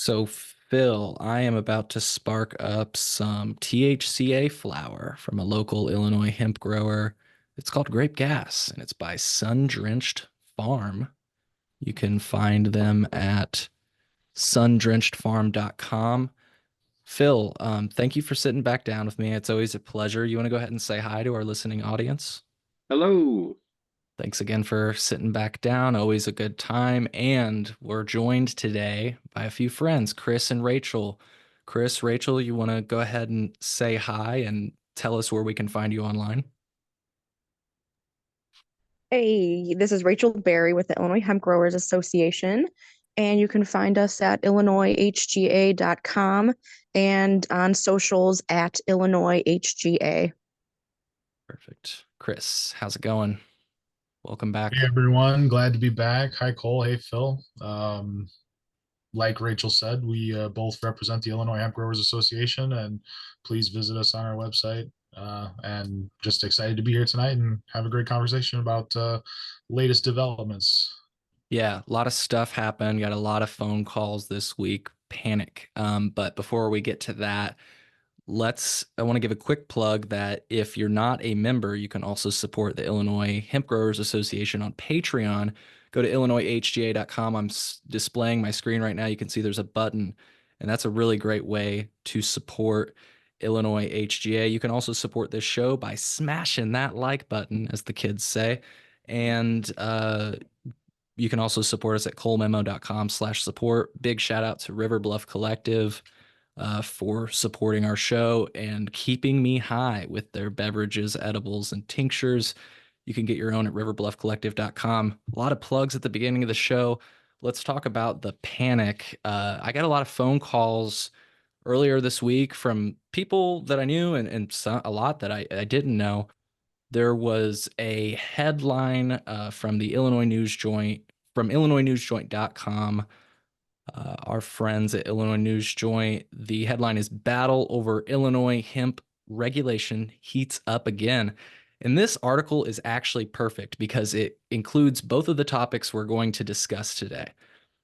So, Phil, I am about to spark up some THCA flower from a local Illinois hemp grower. It's called Grape Gas, and it's by Sun Drenched Farm. You can find them at sundrenchedfarm.com. Phil, thank you for sitting back down with me. It's always a pleasure. You want to go ahead and say hi to our listening audience? Hello. Thanks again for sitting back down. Always a good time. And we're joined today by a few friends, Chris and Rachel. Chris, Rachel, you want to go ahead and say hi and tell us where we can find you online? Hey, this is Rachel Berry with the Illinois Hemp Growers Association, and you can find us at illinoishga.com and on socials at Illinois HGA. Perfect. Chris, how's it going? Welcome back. Hey everyone, glad to be back. Hi Cole, hey Phil. Like Rachel said, we both represent the Illinois Hemp Growers Association, and please visit us on our website. And just excited to be here tonight and have a great conversation about latest developments. Yeah, a lot of stuff happened. Got a lot of phone calls this week. Panic. But before we get to that, I want to give a quick plug that if you're not a member, you can also support the Illinois Hemp Growers Association on Patreon. Go to illinoishga.com. I'm displaying my screen right now. You can see there's a button, and that's a really great way to support Illinois HGA. You can also support this show by smashing that like button, as the kids say. And you can also support us at colememo.com/support. Big shout out to River Bluff Collective for supporting our show and keeping me high with their beverages, edibles, and tinctures. You can get your own at riverbluffcollective.com. A lot of plugs at the beginning of the show. Let's talk about the panic. I got a lot of phone calls earlier this week from people that I knew and a lot that I didn't know. There was a headline from the Illinois News Joint, from IllinoisNewsJoint.com, our friends at Illinois News Joint. The headline is Battle Over Illinois Hemp Regulation Heats Up Again. And this article is actually perfect because it includes both of the topics we're going to discuss today.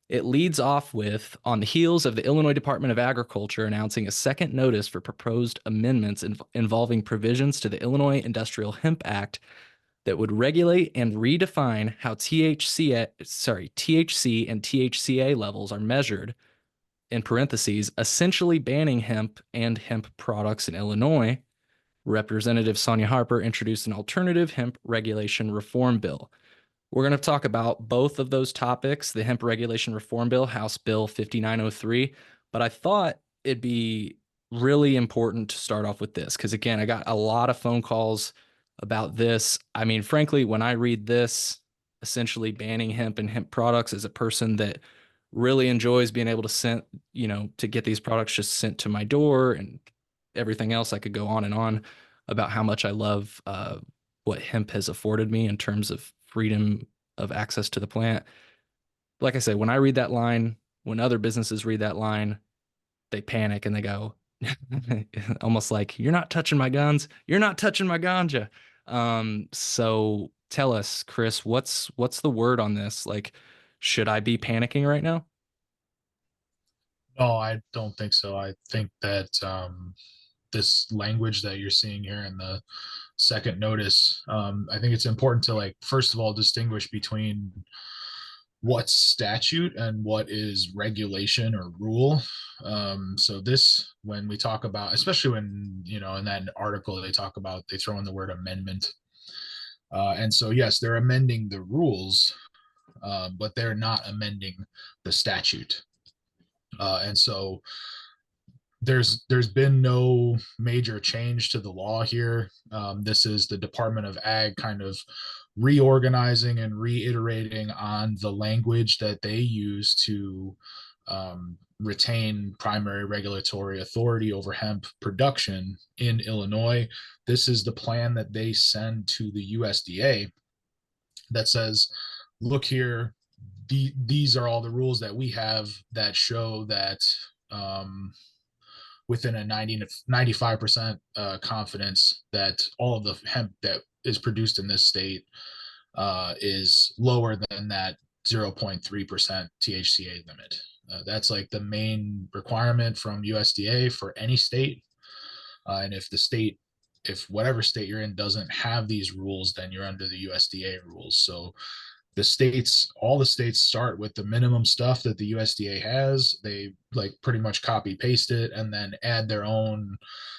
It leads off with, on the heels of the Illinois Department of Agriculture announcing a second notice for proposed amendments involving provisions to the Illinois Industrial Hemp Act that would regulate and redefine how THC and THCA levels are measured, in parentheses, essentially banning hemp and hemp products in Illinois, Representative Sonia Harper introduced an alternative hemp regulation reform bill. We're going to talk about both of those topics, the hemp regulation reform bill, House Bill 5903, but I thought it'd be really important to start off with this because, again, I got a lot of phone calls about this. I mean, frankly, when I read this, essentially banning hemp and hemp products, as a person that really enjoys being able to get these products just sent to my door and everything else, I could go on and on about how much I love what hemp has afforded me in terms of freedom of access to the plant. Like I said, when I read that line, when other businesses read that line, they panic and they go, almost like, you're not touching my guns. You're not touching my ganja. So tell us, Chris, what's the word on this? Like, should I be panicking right now? No, I don't think so. I think that this language that you're seeing here in the second notice, I think it's important to, like, first of all, distinguish between what's statute and what is regulation or rule. So this, when we talk about, especially when, in that article, they throw in the word amendment. And so, yes, they're amending the rules, but they're not amending the statute. And so there's been no major change to the law here. This is the Department of Ag kind of reorganizing and reiterating on the language that they use to retain primary regulatory authority over hemp production in Illinois. This is the plan that they send to the USDA that says, look here, these are all the rules that we have that show that within a 90 to 95% confidence that all of the hemp that is produced in this state is lower than that 0.3% THCA limit. That's like the main requirement from USDA for any state. And if whatever state you're in doesn't have these rules, then you're under the USDA rules. So all the states start with the minimum stuff that the USDA has. They like pretty much copy paste it and then add their own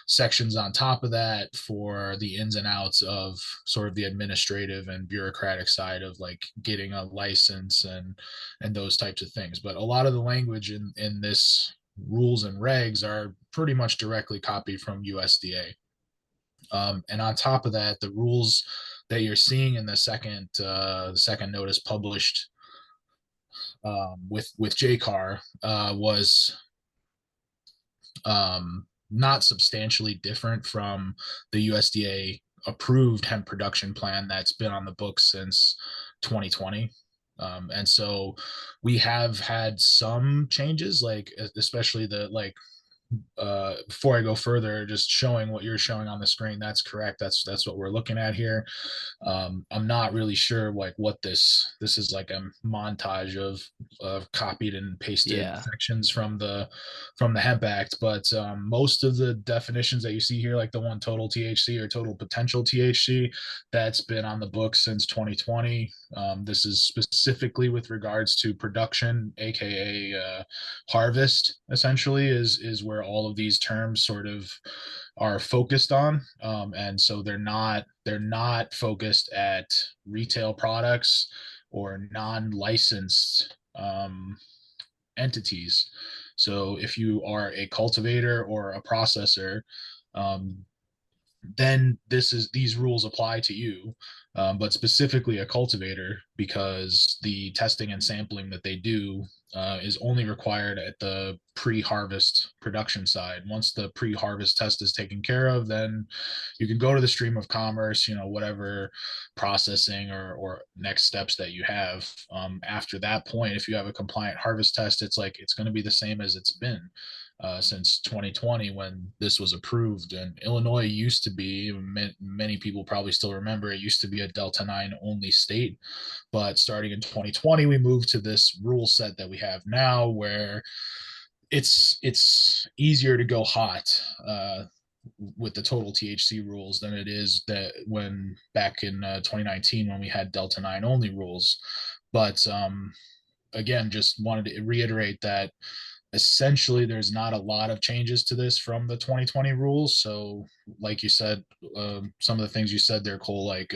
sections on top of that for the ins and outs of sort of the administrative and bureaucratic side of like getting a license and those types of things. But a lot of the language in this rules and regs are pretty much directly copied from USDA. And on top of that, the rules that you're seeing in the second notice published with JCAR was not substantially different from the USDA approved hemp production plan that's been on the books since 2020. And so we have had some changes, like especially the like before I go further, just showing what you're showing on the screen. That's correct. That's what we're looking at here. I'm not really sure like what this is like a montage of copied and pasted Yeah. sections from the Hemp Act, but most of the definitions that you see here, like the one total THC or total potential THC, that's been on the books since 2020. This is specifically with regards to production, aka harvest. Essentially, is where all of these terms sort of are focused on, and so they're not focused at retail products or non-licensed entities. So if you are a cultivator or a processor, then these rules apply to you, but specifically a cultivator, because the testing and sampling that they do is only required at the pre-harvest production side. Once the pre-harvest test is taken care of, then you can go to the stream of commerce, whatever processing or next steps that you have. After that point, if you have a compliant harvest test, it's going to be the same as it's been since 2020 when this was approved. And Illinois used to be, many people probably still remember, it used to be a Delta 9 only state. But starting in 2020, we moved to this rule set that we have now, where it's easier to go hot with the total THC rules than it is that when back in 2019 when we had Delta 9 only rules. But again, just wanted to reiterate that essentially there's not a lot of changes to this from the 2020 rules. So like you said, some of the things you said there, Cole, like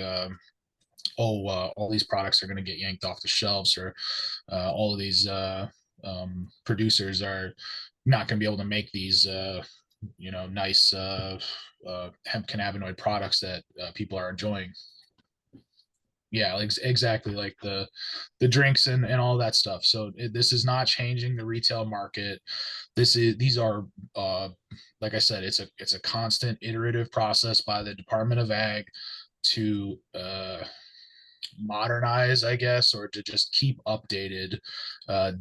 all these products are going to get yanked off the shelves, or all of these producers are not going to be able to make these nice hemp cannabinoid products that people are enjoying. Yeah, exactly, like the drinks and all that stuff. So this is not changing the retail market. These are like I said, it's a constant iterative process by the Department of Ag to modernize, I guess, or to just keep updated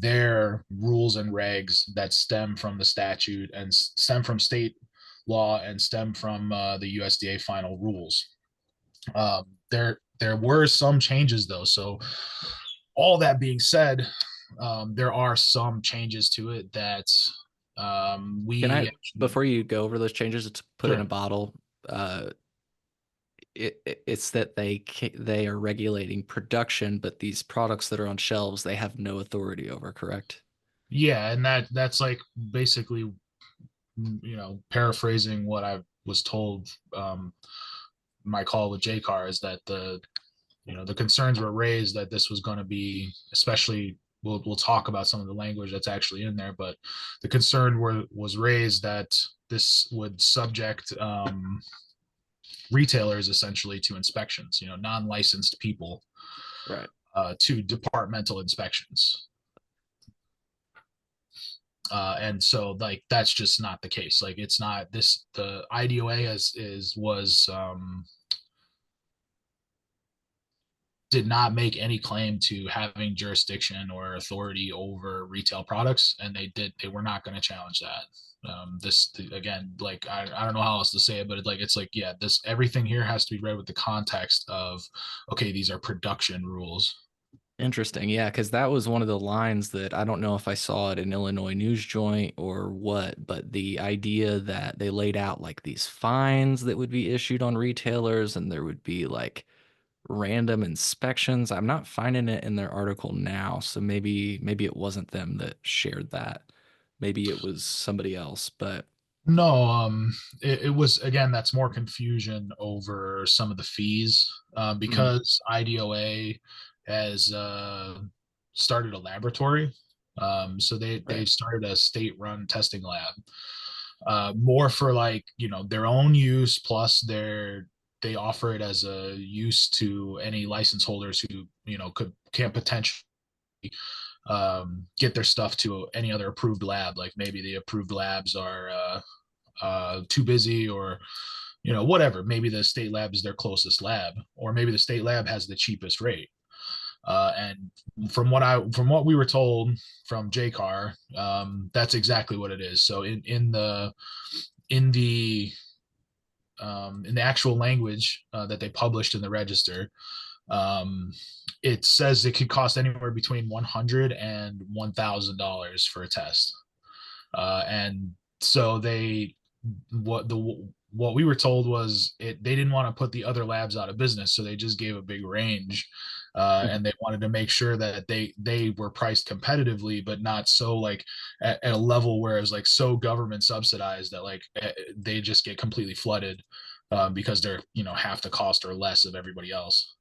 their rules and regs that stem from the statute and stem from state law and stem from the USDA final rules. There were some changes though. So all that being said, there are some changes to it that we Can I, actually, before you go over those changes, to put in sure. a bottle, it's that they are regulating production, but these products that are on shelves, they have no authority over, correct? Yeah, and that's like basically, paraphrasing what I was told. My call with JCAR is that the concerns were raised that this was going to be, especially we'll talk about some of the language that's actually in there, but the concern was raised that this would subject retailers essentially to inspections, non-licensed people, Right. to departmental inspections. And so like that's just not the case. Like it's not this, the IDOA did not make any claim to having jurisdiction or authority over retail products, and they were not going to challenge that. Again, like I don't know how else to say it, but it's like, yeah, everything here has to be read with the context of, okay, these are production rules. Interesting. Yeah, because that was one of the lines that I don't know if I saw it in Illinois News Joint or what, but the idea that they laid out like these fines that would be issued on retailers and there would be like random inspections. I'm not finding it in their article now, so maybe it wasn't them that shared that. Maybe it was somebody else, but No, it was again, that's more confusion over some of the fees, mm, because IDOA has started a laboratory. So they right. started a state-run testing lab, more for like, their own use, plus they offer it as a use to any license holders who, can't potentially get their stuff to any other approved lab. Like maybe the approved labs are too busy, or whatever. Maybe the state lab is their closest lab, or maybe the state lab has the cheapest rate. And from what we were told from JCAR, that's exactly what it is. So in the in the actual language that they published in the register, um, it says it could cost anywhere between $100 and $1,000 for a test. And so what we were told was they didn't want to put the other labs out of business, so they just gave a big range, and they wanted to make sure that they were priced competitively, but not so like at a level where it's like so government subsidized that like they just get completely flooded, because they're half the cost or less of everybody else.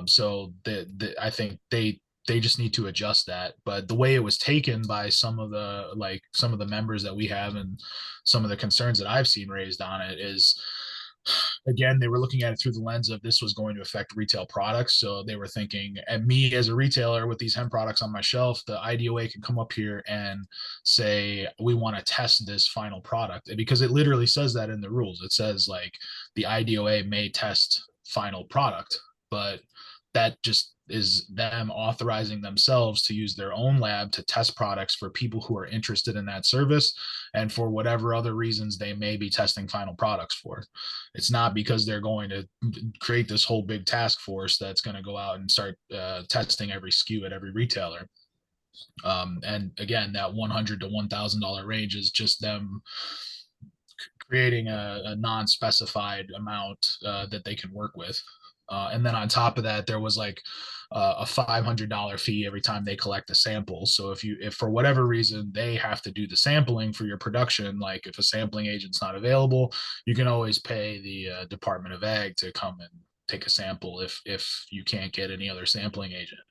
So I think they just need to adjust that. But the way it was taken by some of the members that we have, and some of the concerns that I've seen raised on it is, again, they were looking at it through the lens of this was going to affect retail products. So they were thinking, and me as a retailer with these hemp products on my shelf, the IDOA can come up here and say, we want to test this final product, because it literally says that in the rules. It says like the IDOA may test final product, but that just is them authorizing themselves to use their own lab to test products for people who are interested in that service, and for whatever other reasons they may be testing final products for. It's not because they're going to create this whole big task force that's going to go out and start testing every SKU at every retailer. And again, that $100 to $1,000 range is just them creating a non-specified amount that they can work with. And then on top of that, there was like a $500 fee every time they collect a sample. So if for whatever reason they have to do the sampling for your production, like if a sampling agent's not available, you can always pay the Department of Ag to come and take a sample if you can't get any other sampling agent.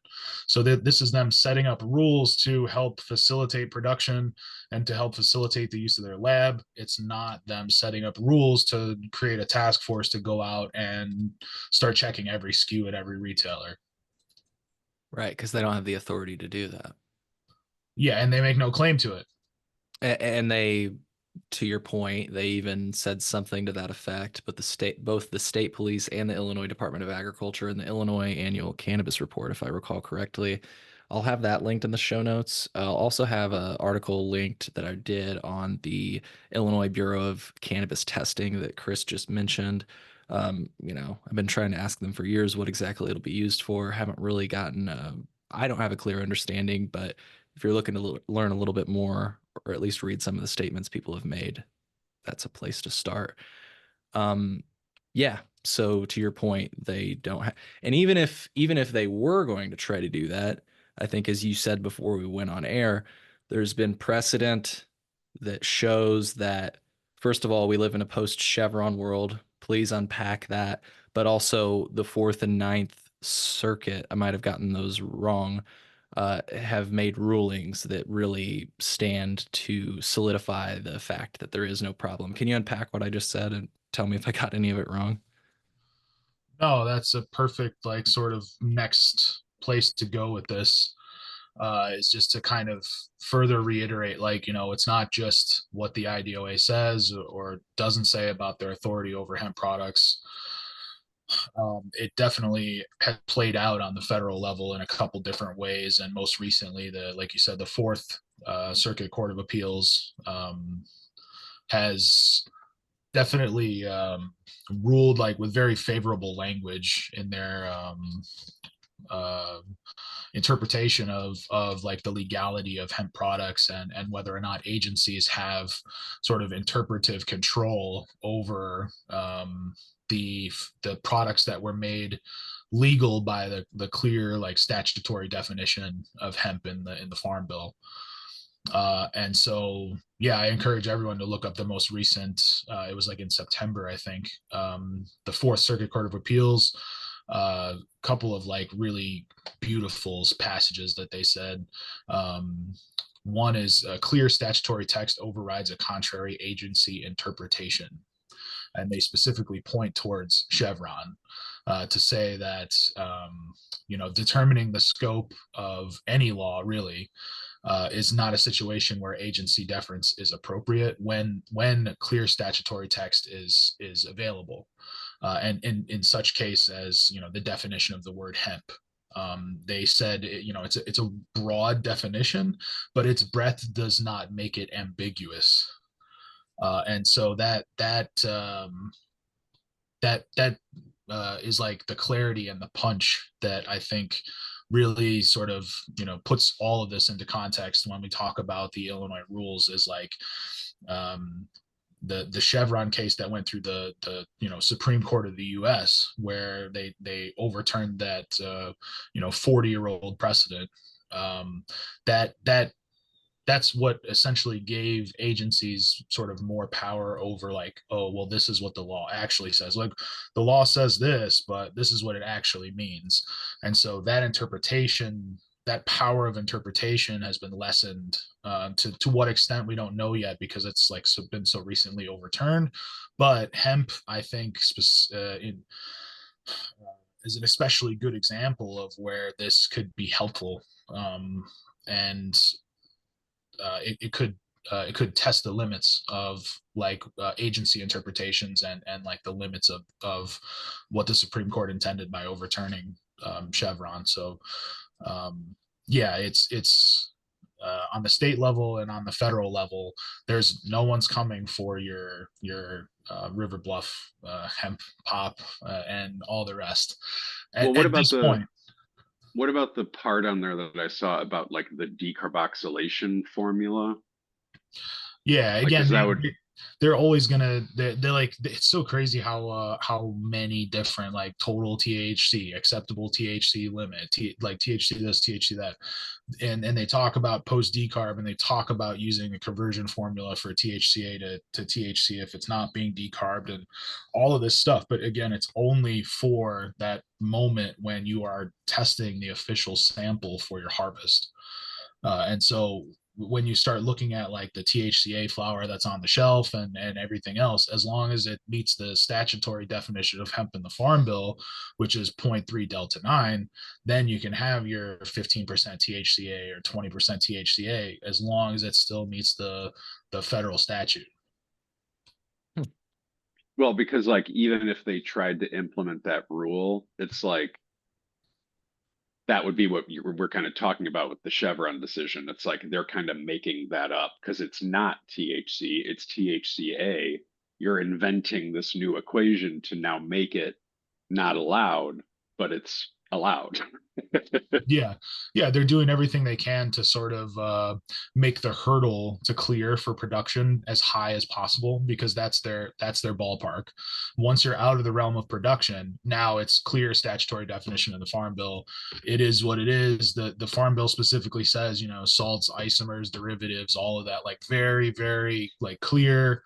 So this is them setting up rules to help facilitate production and to help facilitate the use of their lab. It's not them setting up rules to create a task force to go out and start checking every SKU at every retailer. Right, because they don't have the authority to do that. Yeah, and they make no claim to it. And they, to your point, they even said something to that effect, but both the state police and the Illinois Department of Agriculture and the Illinois Annual Cannabis Report, if I recall correctly, I'll have that linked in the show notes. I'll also have an article linked that I did on the Illinois Bureau of Cannabis Testing that Chris just mentioned. I've been trying to ask them for years what exactly it'll be used for. Haven't really gotten, I don't have a clear understanding, but if you're looking to learn a little bit more, or at least read some of the statements people have made, that's a place to start. Um, yeah. So to your point, they don't have, and even if they were going to try to do that, I think as you said before we went on air, there's been precedent that shows that first of all, we live in a post Chevron world. Please unpack that. But also the Fourth and Ninth Circuit, I might have gotten those wrong, have made rulings that really stand to solidify the fact that there is no problem. Can you unpack what I just said and tell me if I got any of it wrong? No, that's a perfect like sort of next place to go with this. Is just to kind of further reiterate, like, it's not just what the IDOA says or doesn't say about their authority over hemp products. It definitely has played out on the federal level in a couple different ways, and most recently, like you said, the Fourth Circuit Court of Appeals has definitely ruled like with very favorable language in their interpretation of like the legality of hemp products, and whether or not agencies have sort of interpretive control over the products that were made legal by the clear like statutory definition of hemp in the Farm Bill. And so, yeah, I encourage everyone to look up the most recent, it was like in September, I think, the Fourth Circuit Court of Appeals, couple of like really beautiful passages that they said. One is a clear statutory text overrides a contrary agency interpretation. And they specifically point towards Chevron to say that, determining the scope of any law really is not a situation where agency deference is appropriate when clear statutory text is available, and in such case as the definition of the word hemp. They said it's a broad definition, but its breadth does not make it ambiguous, and so that is like the clarity and the punch that I think really sort of puts all of this into context when we talk about the Illinois rules. Is like the Chevron case that went through the Supreme Court of the U.S., where they overturned that 40-year-old precedent. That's what essentially gave agencies sort of more power over like, oh, well, this is what the law actually says. Like the law says this, but this is what it actually means. And so that interpretation, that power of interpretation has been lessened. To what extent, we don't know yet, because it's like been so recently overturned. But hemp, I think, is an especially good example of where this could be helpful. And it could test the limits of like agency interpretations and like the limits of what the Supreme Court intended by overturning Chevron. So yeah, it's on the state level and on the federal level, there's no one's coming for your River Bluff hemp pop and all the rest. Well, what at about this point, what about the part on there that I saw about like the decarboxylation formula? yeah, Like, again, because that would, they're always gonna they're like, it's so crazy how many different like total THC, acceptable THC limit, like THC this, THC that, and they talk about post decarb, and they talk about using a conversion formula for THCA to THC if it's not being decarbed, and all of this stuff. But again, it's only for that moment when you are testing the official sample for your harvest. And so when you start looking at like the THCA flower that's on the shelf and everything else, as long as it meets the statutory definition of hemp in the Farm Bill, which is 0.3 delta 9, then you can have your 15% THCA or 20% THCA, as long as it still meets the federal statute. well, because like even if they tried to implement that rule, it's like that would be what we're kind of talking about with the Chevron decision. It's like they're kind of making that up because it's not THC, it's THCA. You're inventing this new equation to now make it not allowed, but it's allowed. Yeah, they're doing everything they can to sort of make the hurdle to clear for production as high as possible, because that's their ballpark. Once you're out of the realm of production, now it's clear statutory definition of the Farm Bill. It is what it is. The Farm Bill specifically says, salts, isomers, derivatives, all of that, like very, very like clear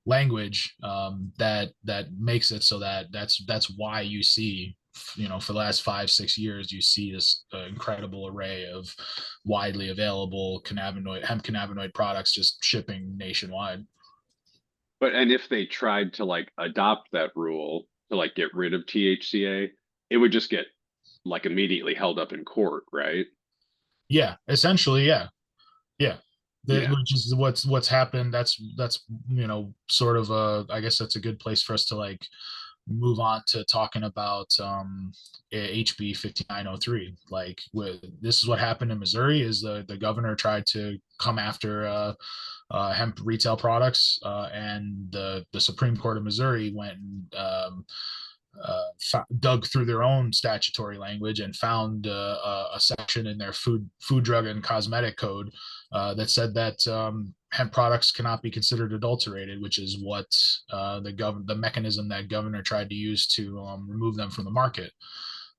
language that makes it so that that's why you see, for the last 5-6 years, you see this incredible array of widely available hemp cannabinoid products just shipping nationwide. But and if they tried to like adopt that rule to like get rid of THCA, it would just get like immediately held up in court, right? Yeah, essentially, yeah. Yeah. Yeah. Which is what's happened. That's sort of I guess that's a good place for us to like move on to talking about HB 5903. Like, this is what happened in Missouri. Is the governor tried to come after hemp retail products, and the Supreme Court of Missouri went and dug through their own statutory language and found a section in their food, drug, and cosmetic code that said that hemp products cannot be considered adulterated, which is what the mechanism that governor tried to use to remove them from the market.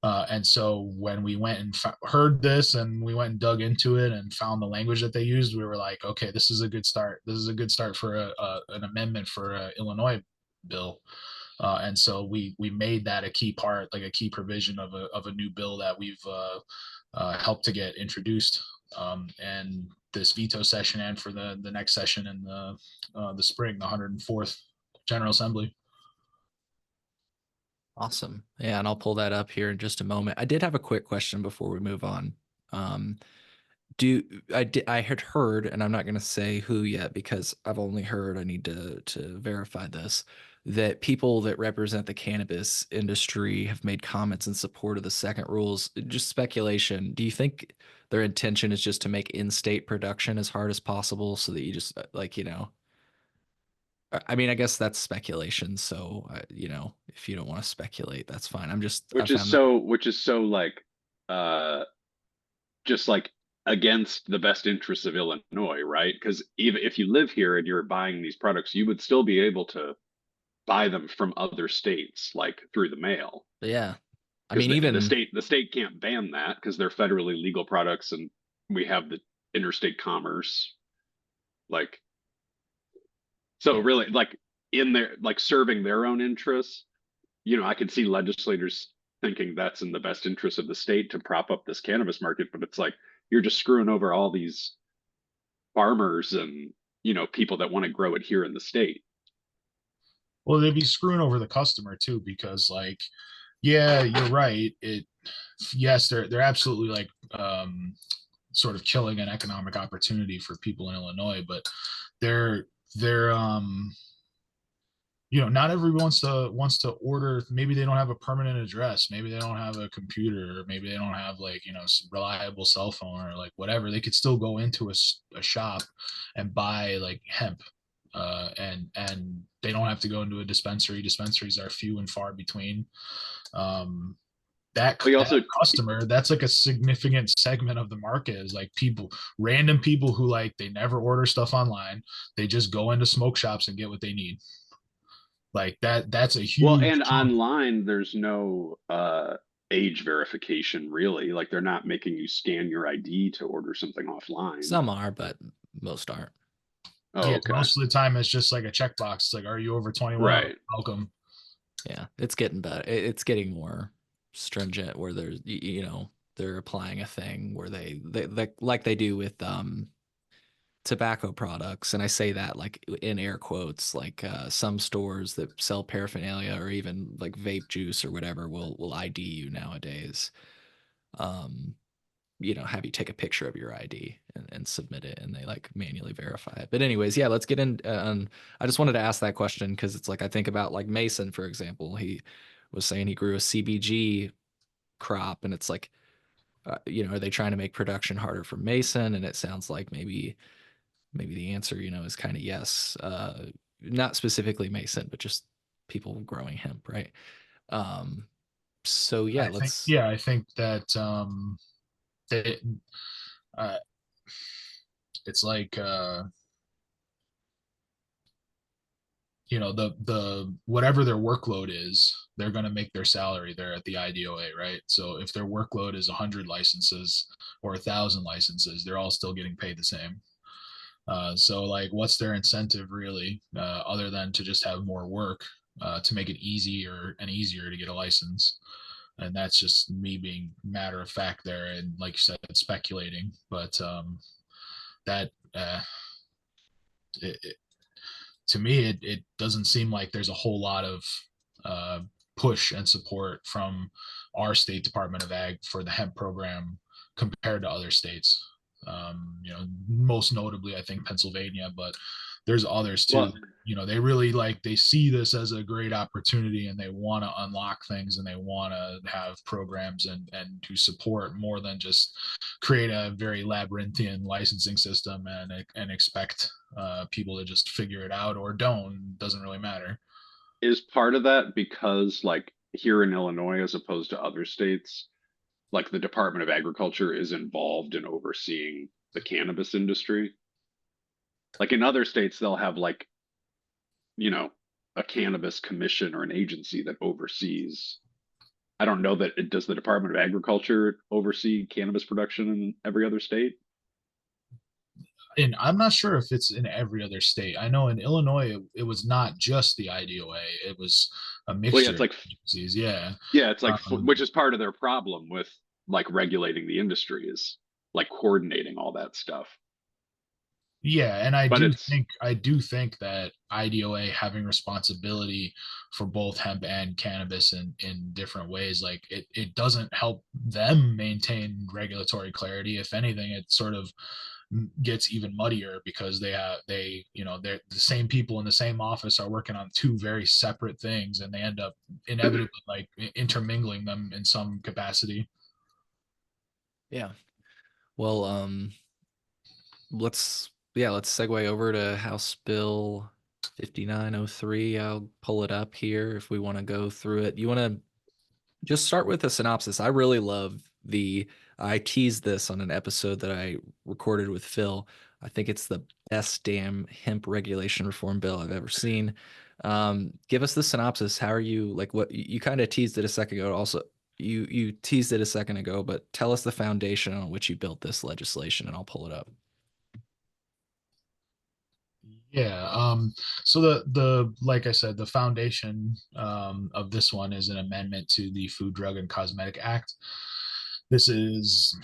And so when we went and heard this and we went and dug into it and found the language that they used, we were like, okay, this is a good start. This is a good start for an amendment for an Illinois bill. And so we made that a key part, like a key provision of a new bill that we've helped to get introduced. And this veto session and for the next session in the spring, the 104th General Assembly. Awesome. Yeah, and I'll pull that up here in just a moment. I did have a quick question before we move on. I had heard, and I'm not going to say who yet because I've only heard, I need to verify this, that people that represent the cannabis industry have made comments in support of the second rules. Just speculation. Do you think their intention is just to make in-state production as hard as possible so that you just like, you know, I mean, I guess that's speculation. So, you know, if you don't want to speculate, that's fine. which is so like, just like against the best interests of Illinois, right? Because even if you live here and you're buying these products, you would still be able to buy them from other states, like through the mail. Yeah. I Because mean, even the state can't ban that because they're federally legal products, and we have the interstate commerce. Like, so yeah. really, like in their like serving their own interests, you know, I could see legislators thinking that's in the best interest of the state to prop up this cannabis market, but it's like you're just screwing over all these farmers and, you know, people that want to grow it here in the state. Well, they'd be screwing over the customer too, because like, yeah, you're right. Yes, they're absolutely like sort of killing an economic opportunity for people in Illinois, but they're you know, not everyone wants to order. Maybe they don't have a permanent address, maybe they don't have a computer, or maybe they don't have like, you know, reliable cell phone or like whatever. They could still go into a shop and buy like hemp, and they don't have to go into a dispensary. Dispensaries are few and far between. We That also, customer, that's like a significant segment of the market, is like random people who like, they never order stuff online, they just go into smoke shops and get what they need. Like that's a well, huge and chunk. online, there's no age verification really. Like they're not making you scan your ID to order something offline. Some are, but most aren't. Oh, Yeah, okay. most of the time it's just like a checkbox. It's like, are you over 21? Right. Welcome. Yeah, it's getting better. It's getting more stringent where there's, you know, they're applying a thing where they like they do with tobacco products, and I say that like in air quotes, like some stores that sell paraphernalia or even like vape juice or whatever will ID you nowadays. Um, you know, have you take a picture of your ID and submit it, and they like manually verify it. But anyways, yeah, let's get in. I just wanted to ask that question because it's like I think about like Mason, for example. He was saying he grew a CBG crop, and it's like, you know, are they trying to make production harder for Mason? And it sounds like maybe the answer, you know, is kind of yes. Not specifically Mason, but just people growing hemp, right? Um, so yeah, let's. I think that they, uh, it's like you know, the whatever their workload is, they're going to make their salary there at the IDOA, right? So if their workload is 100 licenses or 1,000 licenses, they're all still getting paid the same. So like, what's their incentive really, other than to just have more work, to make it easier and easier to get a license? And that's just me being matter of fact there, and like you said, speculating. But that it, to me, it doesn't seem like there's a whole lot of push and support from our state Department of Ag for the hemp program compared to other states. You know, most notably, I think Pennsylvania, but there's others too. Well, You know, they really like, they see this as a great opportunity, and they want to unlock things, and they want to have programs and to support more than just create a very labyrinthian licensing system and expect people to just figure it out or don't. Doesn't really matter. is part of that because like here in Illinois, as opposed to other states, like the Department of Agriculture is involved in overseeing the cannabis industry. Like in other states, they'll have like, you know, a cannabis commission or an agency that oversees. I don't know that it does. The Department of Agriculture oversee cannabis production in every other state? And I'm not sure if it's in every other state. I know in Illinois, it was not just the IDOA; it was a Well, yeah, mixture it's of like, agencies. Yeah. yeah, it's like, Um, which is part of their problem with like regulating the industry is like coordinating all that stuff. Yeah, and But it's, I do think that IDOA having responsibility for both hemp and cannabis in different ways, like it doesn't help them maintain regulatory clarity. If anything, it sort of gets even muddier because they're the same people in the same office are working on two very separate things, and they end up inevitably like intermingling them in some capacity. Yeah. Well, let's segue over to House Bill 5903. I'll pull it up here if we want to go through it. You want to just start with a synopsis. I really love I teased this on an episode that I recorded with Phil. I think it's the best damn hemp regulation reform bill I've ever seen. Give us the synopsis. How are you, like, what you kind of teased it a second ago. Also, you teased it a second ago, but tell us the foundation on which you built this legislation, and I'll pull it up. Yeah. So the like I said, the foundation of this one is an amendment to the Food, Drug, and Cosmetic Act. This is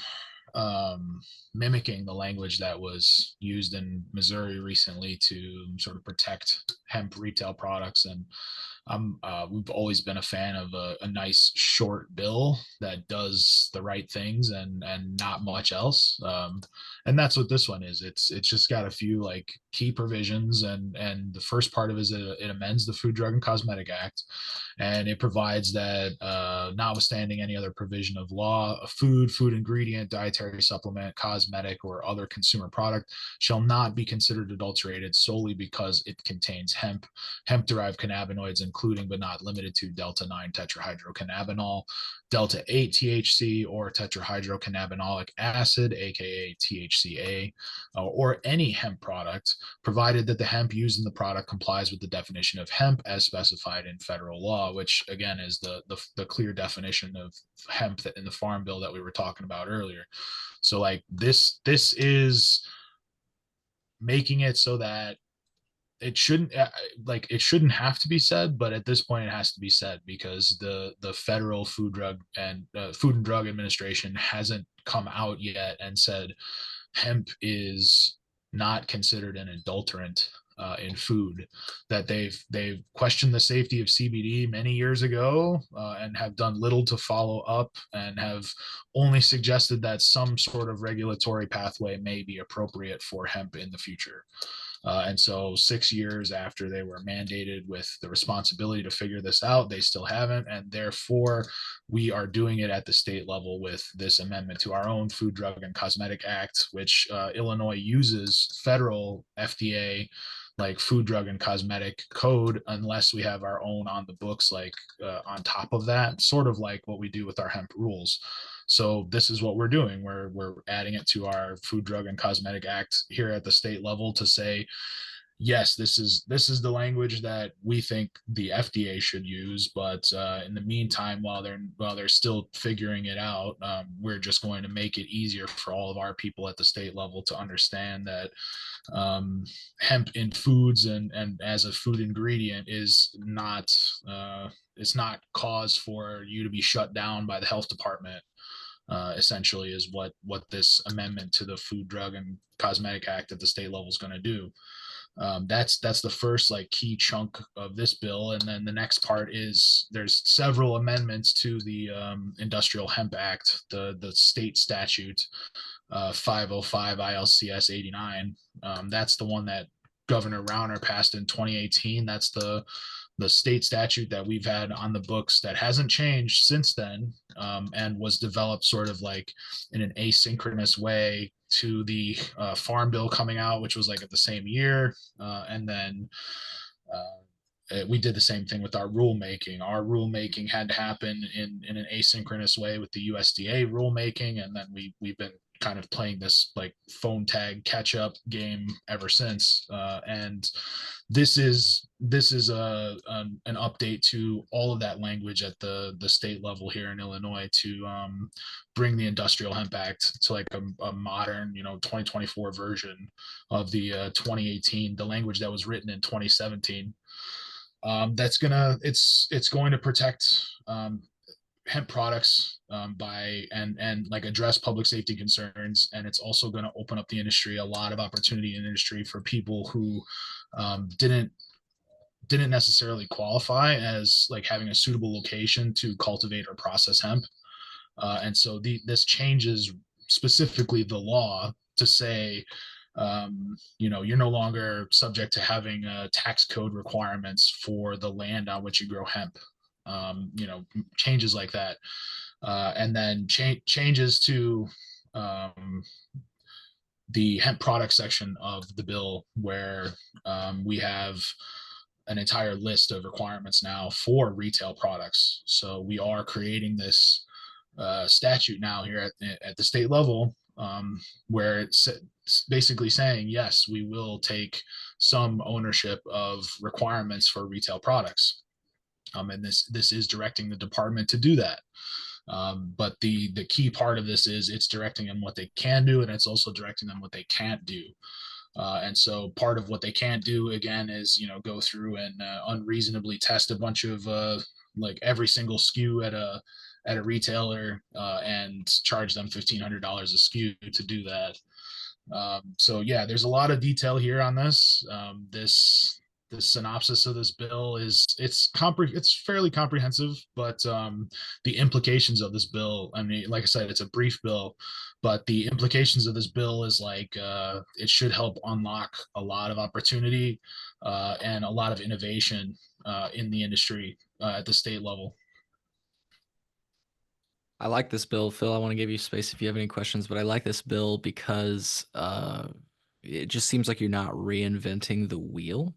mimicking the language that was used in Missouri recently to sort of protect hemp retail products. And we've always been a fan of a nice short bill that does the right things and not much else. And that's what this one is. It's just got a few like key provisions, and the first part of it is it amends the Food, Drug, and Cosmetic Act, and it provides that notwithstanding any other provision of law, a food ingredient, dietary supplement, cosmetic, or other consumer product shall not be considered adulterated solely because it contains hemp-derived cannabinoids, including but not limited to delta-9 tetrahydrocannabinol, delta-8 THC, or tetrahydrocannabinolic acid, aka THCA, or any hemp product, provided that the hemp used in the product complies with the definition of hemp as specified in federal law, which again is the clear definition of hemp that in the farm bill that we were talking about earlier. So like this is making it so that it shouldn't have to be said, but at this point it has to be said because the federal food and drug administration hasn't come out yet and said hemp is not considered an adulterant in food. That they've questioned the safety of CBD many years ago and have done little to follow up, and have only suggested that some sort of regulatory pathway may be appropriate for hemp in the future. And so 6 years after they were mandated with the responsibility to figure this out, they still haven't. And therefore, we are doing it at the state level with this amendment to our own Food, Drug, and Cosmetic Act, which Illinois uses federal FDA like food, drug, and cosmetic code unless we have our own on the books, like on top of that, sort of like what we do with our hemp rules. So this is what we're doing. We're adding it to our Food, Drug, and Cosmetic Act here at the state level to say, yes, this is the language that we think the FDA should use. But in the meantime, while they're still figuring it out, we're just going to make it easier for all of our people at the state level to understand that hemp in foods and as a food ingredient is not it's not cause for you to be shut down by the health department. Essentially, is what this amendment to the Food, Drug, and Cosmetic Act at the state level is going to do. That's the first like key chunk of this bill, and then the next part is there's several amendments to the Industrial Hemp Act, the state statute 505 ILCS 89. That's the one that Governor Rauner passed in 2018. That's the state statute that we've had on the books that hasn't changed since then, and was developed sort of like in an asynchronous way to the farm bill coming out, which was like at the same year, and then we did the same thing with our rulemaking. Our rulemaking had to happen in an asynchronous way with the USDA rulemaking, and then we've been kind of playing this like phone tag catch up game ever since. And this is an update to all of that language at the state level here in Illinois to bring the Industrial Hemp Act to like a modern, 2024 version of the 2018, the language that was written in 2017. It's going to protect hemp products by and like address public safety concerns, and it's also going to open up the industry, a lot of opportunity in industry for people who didn't necessarily qualify as like having a suitable location to cultivate or process hemp. And so this changes specifically the law to say, you're no longer subject to having tax code requirements for the land on which you grow hemp. Changes like that. And then changes to the hemp product section of the bill, where we have an entire list of requirements now for retail products. So we are creating this statute now here at the state level, where it's basically saying, yes, we will take some ownership of requirements for retail products. And this is directing the department to do that. But the key part of this is it's directing them what they can do, and it's also directing them what they can't do. And so part of what they can't do, again, is go through and unreasonably test a bunch of like every single SKU at a retailer and charge them $1,500 a SKU to do that. So yeah, there's a lot of detail here on this. The synopsis of this bill it's fairly comprehensive, but the implications of this bill, I mean, like I said, it's a brief bill, but the implications of this bill is like it should help unlock a lot of opportunity and a lot of innovation in the industry at the state level. I like this bill, Phil. I want to give you space if you have any questions, but I like this bill because it just seems like you're not reinventing the wheel.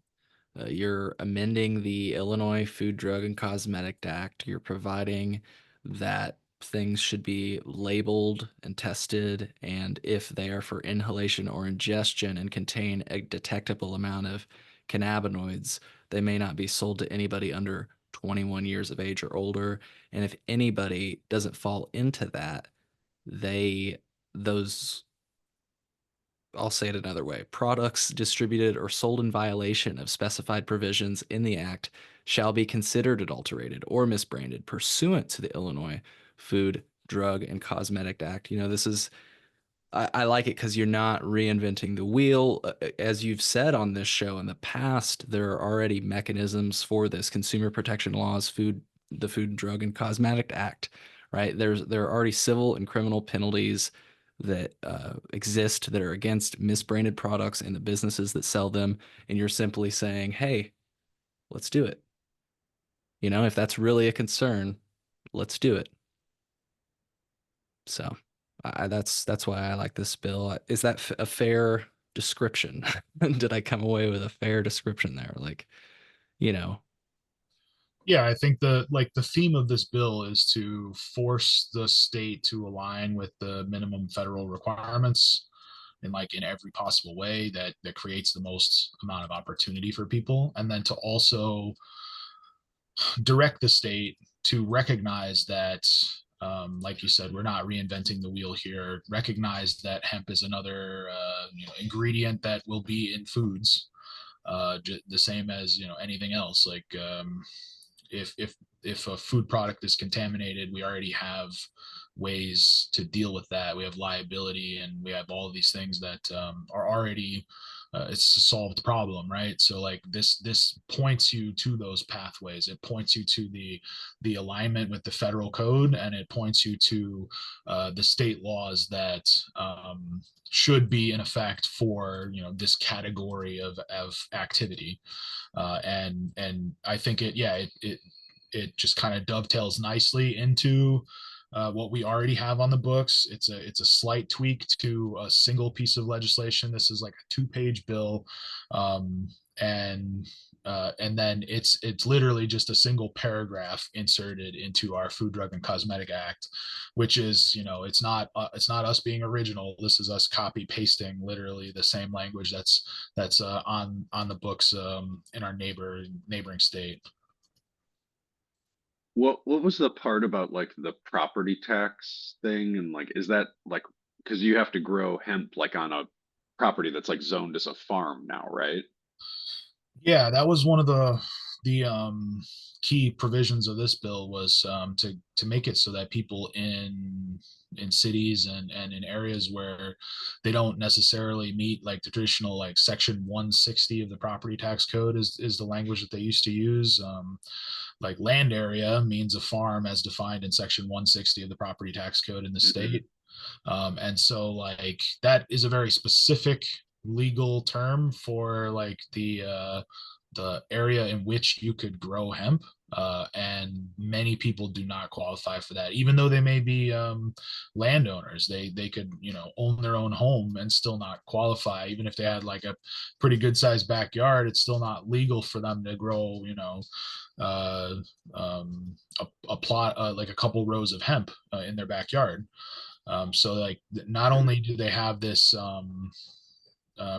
You're amending the Illinois Food, Drug, and Cosmetic Act. You're providing that things should be labeled and tested, and if they are for inhalation or ingestion and contain a detectable amount of cannabinoids, they may not be sold to anybody under 21 years of age or older. And if anybody doesn't fall into that, those I'll say it another way. Products distributed or sold in violation of specified provisions in the Act shall be considered adulterated or misbranded pursuant to the Illinois Food, Drug, and Cosmetic Act. This is, I like it because you're not reinventing the wheel. As you've said on this show in the past, there are already mechanisms for this: consumer protection laws, the Food, Drug, and Cosmetic Act, right? There are already civil and criminal penalties that exist that are against misbranded products and the businesses that sell them. And you're simply saying, hey, let's do it. If that's really a concern, let's do it. So that's why I like this bill. Is that a fair description? Did I come away with a fair description there? Yeah, I think the theme of this bill is to force the state to align with the minimum federal requirements in every possible way that creates the most amount of opportunity for people, and then to also direct the state to recognize that, like you said, we're not reinventing the wheel here. Recognize that hemp is another ingredient that will be in foods, the same as anything else. Like if a food product is contaminated, we already have ways to deal with that. We have liability, and we have all of these things that are already it's a solved problem, right? So like this points you to those pathways. It points you to the alignment with the federal code, and it points you to the state laws that should be in effect for this category of activity. And I think it just kind of dovetails nicely into what we already have on the books. It's a slight tweak to a single piece of legislation. This is like a 2-page bill, um, and and then it's literally just a single paragraph inserted into our Food, Drug, and Cosmetic Act, which is, it's not us being original. This is us copy pasting literally the same language that's on the books in our neighboring state. What was the part about like the property tax thing, and like is that like because you have to grow hemp like on a property that's like zoned as a farm now, right? Yeah, that was one of the key provisions of this bill was to make it so that people in cities and in areas where they don't necessarily meet like the traditional like section 160 of the property tax code is the language that they used to use. Like land area means a farm as defined in section 160 of the property tax code in the Hmm. state. And so like that is a very specific legal term for like the area in which you could grow hemp. And many people do not qualify for that, even though they may be landowners. They could own their own home and still not qualify, even if they had like a pretty good sized backyard. It's still not legal for them to grow uh, a plot like a couple rows of hemp in their backyard. So like not only do they have this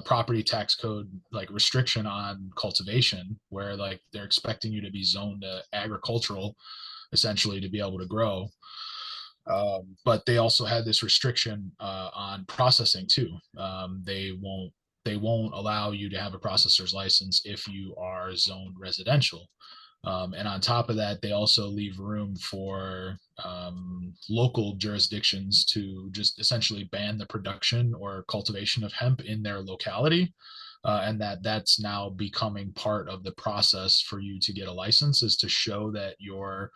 property tax code like restriction on cultivation where like they're expecting you to be zoned agricultural essentially to be able to grow, but they also had this restriction on processing too. They won't allow you to have a processor's license if you are zoned residential. And on top of that, they also leave room for local jurisdictions to just essentially ban the production or cultivation of hemp in their locality. And that's now becoming part of the process for you to get a license, is to show that your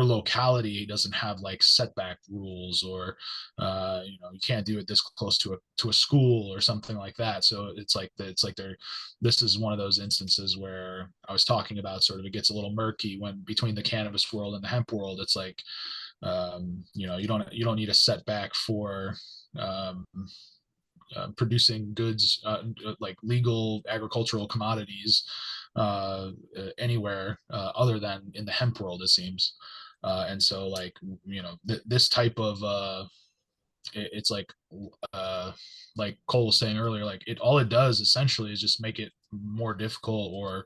locality doesn't have like setback rules, or you can't do it this close to a school or something like that. So it's like they're this is one of those instances where I was talking about, sort of it gets a little murky when between the cannabis world and the hemp world. It's like you don't need a setback for um, producing goods like legal agricultural commodities anywhere other than in the hemp world, it seems. And so like this type of it's like Cole was saying earlier, like all it does essentially is just make it more difficult, or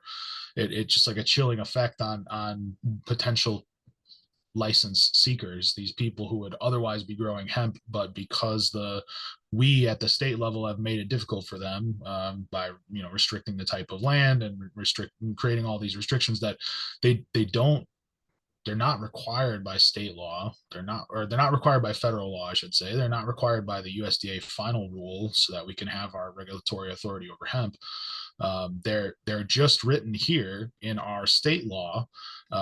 it's just like a chilling effect on potential license seekers, these people who would otherwise be growing hemp, but because we at the state level have made it difficult for them by restricting the type of land and creating all these restrictions that they don't they're not required by state law. They're not required by federal law, I should say. They're not required by the USDA final rule so that we can have our regulatory authority over hemp. They're just written here in our state law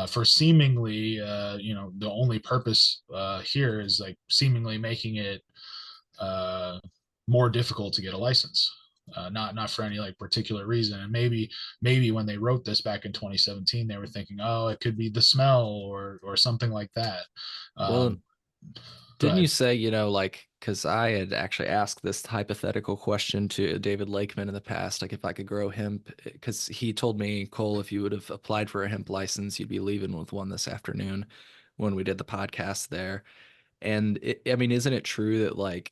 for seemingly, the only purpose here is like seemingly making it uh, more difficult to get a license. Not for any like particular reason. And maybe when they wrote this back in 2017, they were thinking, oh, it could be the smell or something like that. Well, Um, Go didn't you ahead. say, like, because I had actually asked this hypothetical question to David Lakeman in the past, like if I could grow hemp, because he told me, Cole, if you would have applied for a hemp license, you'd be leaving with one this afternoon when we did the podcast there. And I mean, isn't it true that like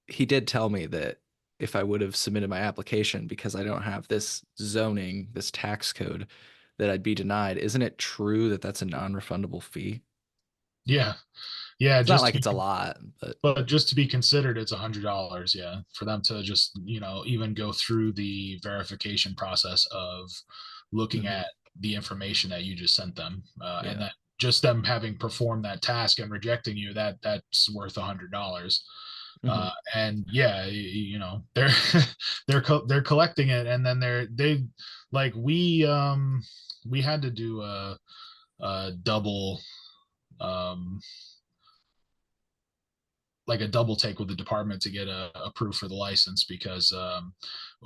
he did tell me that if I would have submitted my application because I don't have this zoning, this tax code, that I'd be denied? Isn't it true that that's a non-refundable fee? Yeah, yeah. It's not like it's a lot, but But just to be considered, it's $100. Yeah, for them to just even go through the verification process of looking mhm, at the information that you just sent them, and yeah. that just them having performed that task and rejecting you, that's worth $100. Hmm. And yeah, they're they're collecting it, and then they like we had to do a double um like a double take with the department to get approved for the license, because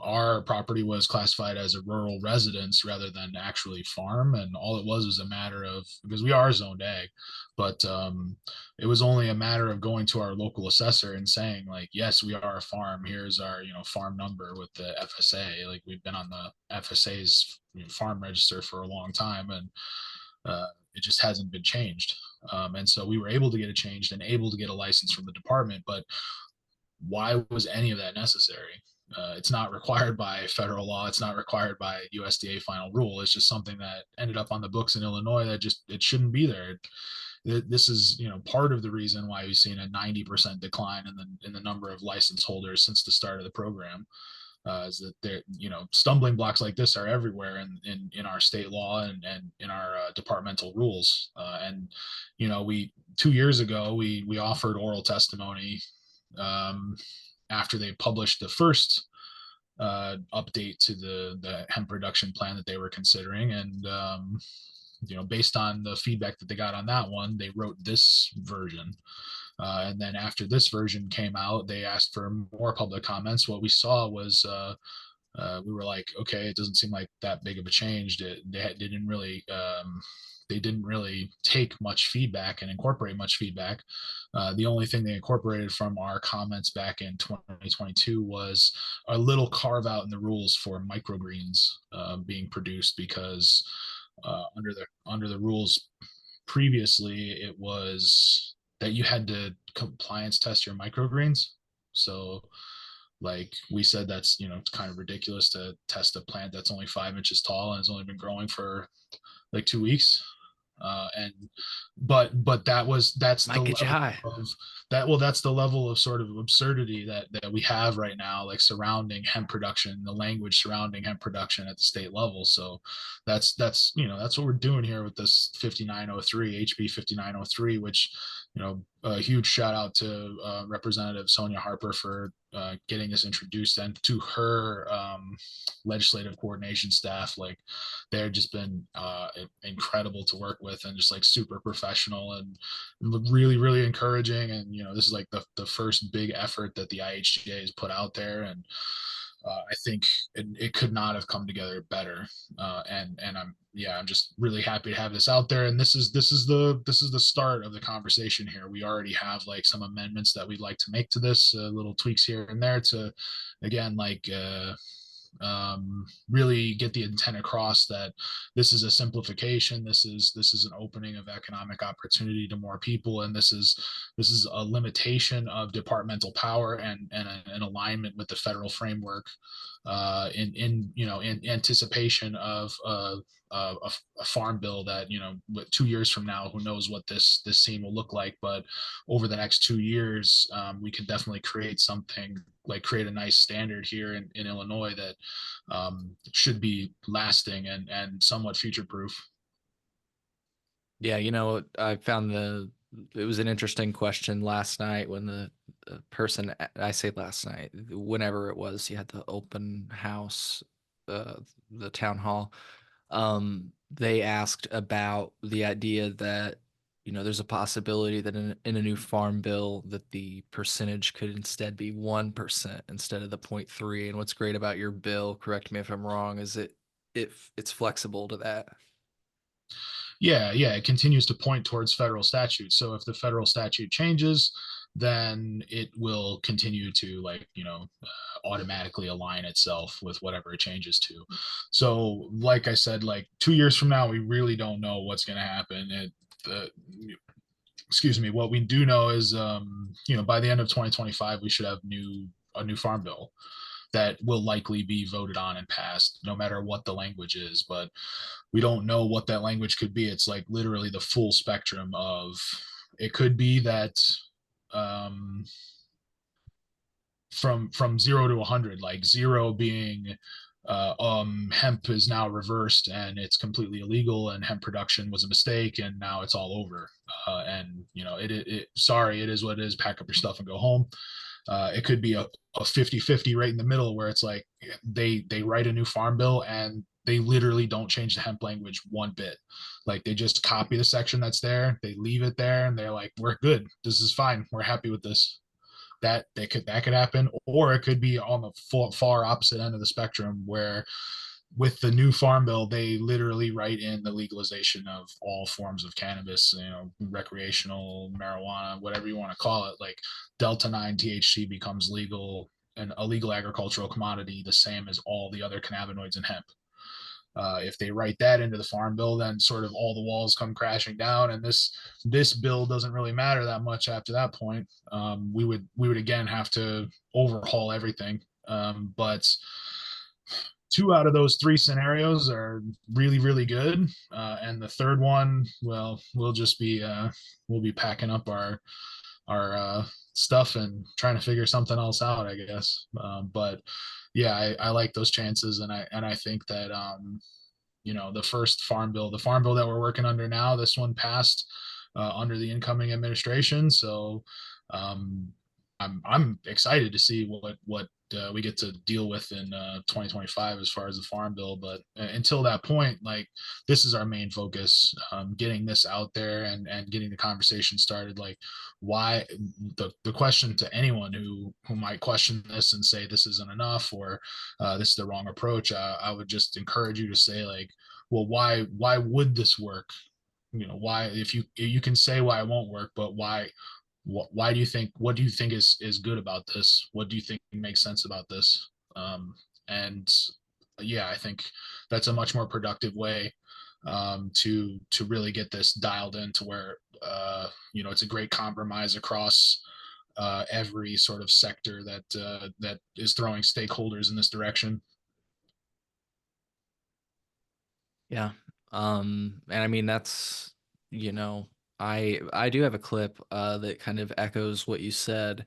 our property was classified as a rural residence rather than actually farm, and all it was a matter of, because we are zoned ag, but it was only a matter of going to our local assessor and saying like, yes, we are a farm, here's our farm number with the FSA. Like, we've been on the FSA's farm register for a long time, and it just hasn't been changed. And so we were able to get it changed and able to get a license from the department. But why was any of that necessary? It's not required by federal law. It's not required by USDA final rule. It's just something that ended up on the books in Illinois that just, it shouldn't be there. This is, part of the reason why we've seen a 90% decline in the number of license holders since the start of the program. Is that there, stumbling blocks like this are everywhere in our state law and in our departmental rules. And we 2 years ago we offered oral testimony after they published the first update to the hemp production plan that they were considering, and based on the feedback that they got on that one, they wrote this version. And then after this version came out, they asked for more public comments. What we saw was we were like, okay, it doesn't seem like that big of a change. They didn't really take much feedback and incorporate much feedback. The only thing they incorporated from our comments back in 2022 was a little carve out in the rules for microgreens being produced, because under the rules previously, it was that you had to compliance test your microgreens. So like we said, that's, it's kind of ridiculous to test a plant that's only 5 inches tall and has only been growing for like 2 weeks. But that's Might the get you level high. of that. Well, that's the level of sort of absurdity that we have right now, like surrounding hemp production, the language surrounding hemp production at the state level. So that's what we're doing here with this 5903 HB 5903, which, a huge shout out to Representative Sonia Harper for getting this introduced, and to her legislative coordination staff. Like, they've just been incredible to work with, and just like super professional and really, really encouraging. And this is like the first big effort that the IHGA has put out there, and I think it could not have come together better. And I'm just really happy to have this out there. And this is the start of the conversation here. We already have like some amendments that we'd like to make to this, little tweaks here and there to, again, like really get the intent across that this is a simplification. This is an opening of economic opportunity to more people, and this is a limitation of departmental power and an alignment with the federal framework in anticipation of a farm bill that 2 years from now, who knows what this scene will look like. But over the next 2 years, we could definitely create something, like create a nice standard here in Illinois that should be lasting and somewhat future proof. Yeah, I found it was an interesting question last night when the person, I say last night, whenever it was, you had the open house, the town hall. They asked about the idea that, there's a possibility that in a new farm bill that the percentage could instead be 1% instead of the 0.3. And what's great about your bill, correct me if I'm wrong, is it's flexible to that. Yeah, it continues to point towards federal statute. So if the federal statute changes, then it will continue to automatically align itself with whatever it changes to. So like I said, like 2 years from now, we really don't know what's going to happen. Excuse me. What we do know is, by the end of 2025, we should have a new farm bill that will likely be voted on and passed, no matter what the language is. But we don't know what that language could be. It's like literally the full spectrum of, it could be that from 0 to 100, like 0 being hemp is now reversed and it's completely illegal, and hemp production was a mistake and now it's all over. And sorry, it is what it is. Pack up your stuff and go home. It could be a 50-50 right in the middle, where it's like they write a new farm bill and they literally don't change the hemp language one bit. Like, they just copy the section that's there, they leave it there, and they're like, we're good, this is fine, we're happy with this. that could happen, or it could be on the far opposite end of the spectrum where with the new farm bill, they literally write in the legalization of all forms of cannabis, recreational marijuana, whatever you want to call it. Like Delta 9 THC becomes legal and a legal agricultural commodity, the same as all the other cannabinoids in hemp. If they write that into the farm bill, then sort of all the walls come crashing down, and this bill doesn't really matter that much after that point. We would again have to overhaul everything. But 2 out of those 3 scenarios are really, really good. And the third one, well, we'll be packing up our stuff and trying to figure something else out, I guess. But yeah, I like those chances, and I think that the first the farm bill that we're working under now, this one passed under the incoming administration. So I'm excited to see what we get to deal with in 2025 as far as the farm bill. But until that point, like, this is our main focus, getting this out there and getting the conversation started. Like, why the question to anyone who might question this and say this isn't enough, or this is the wrong approach, I would just encourage you to say, like, well, why would this work? Why, if you can say why it won't work, but why do you think, what do you think is good about this? What do you think makes sense about this? And yeah, I think that's a much more productive way to really get this dialed in to where it's a great compromise across every sort of sector that is throwing stakeholders in this direction. Yeah. And I mean, that's, I do have a clip that kind of echoes what you said,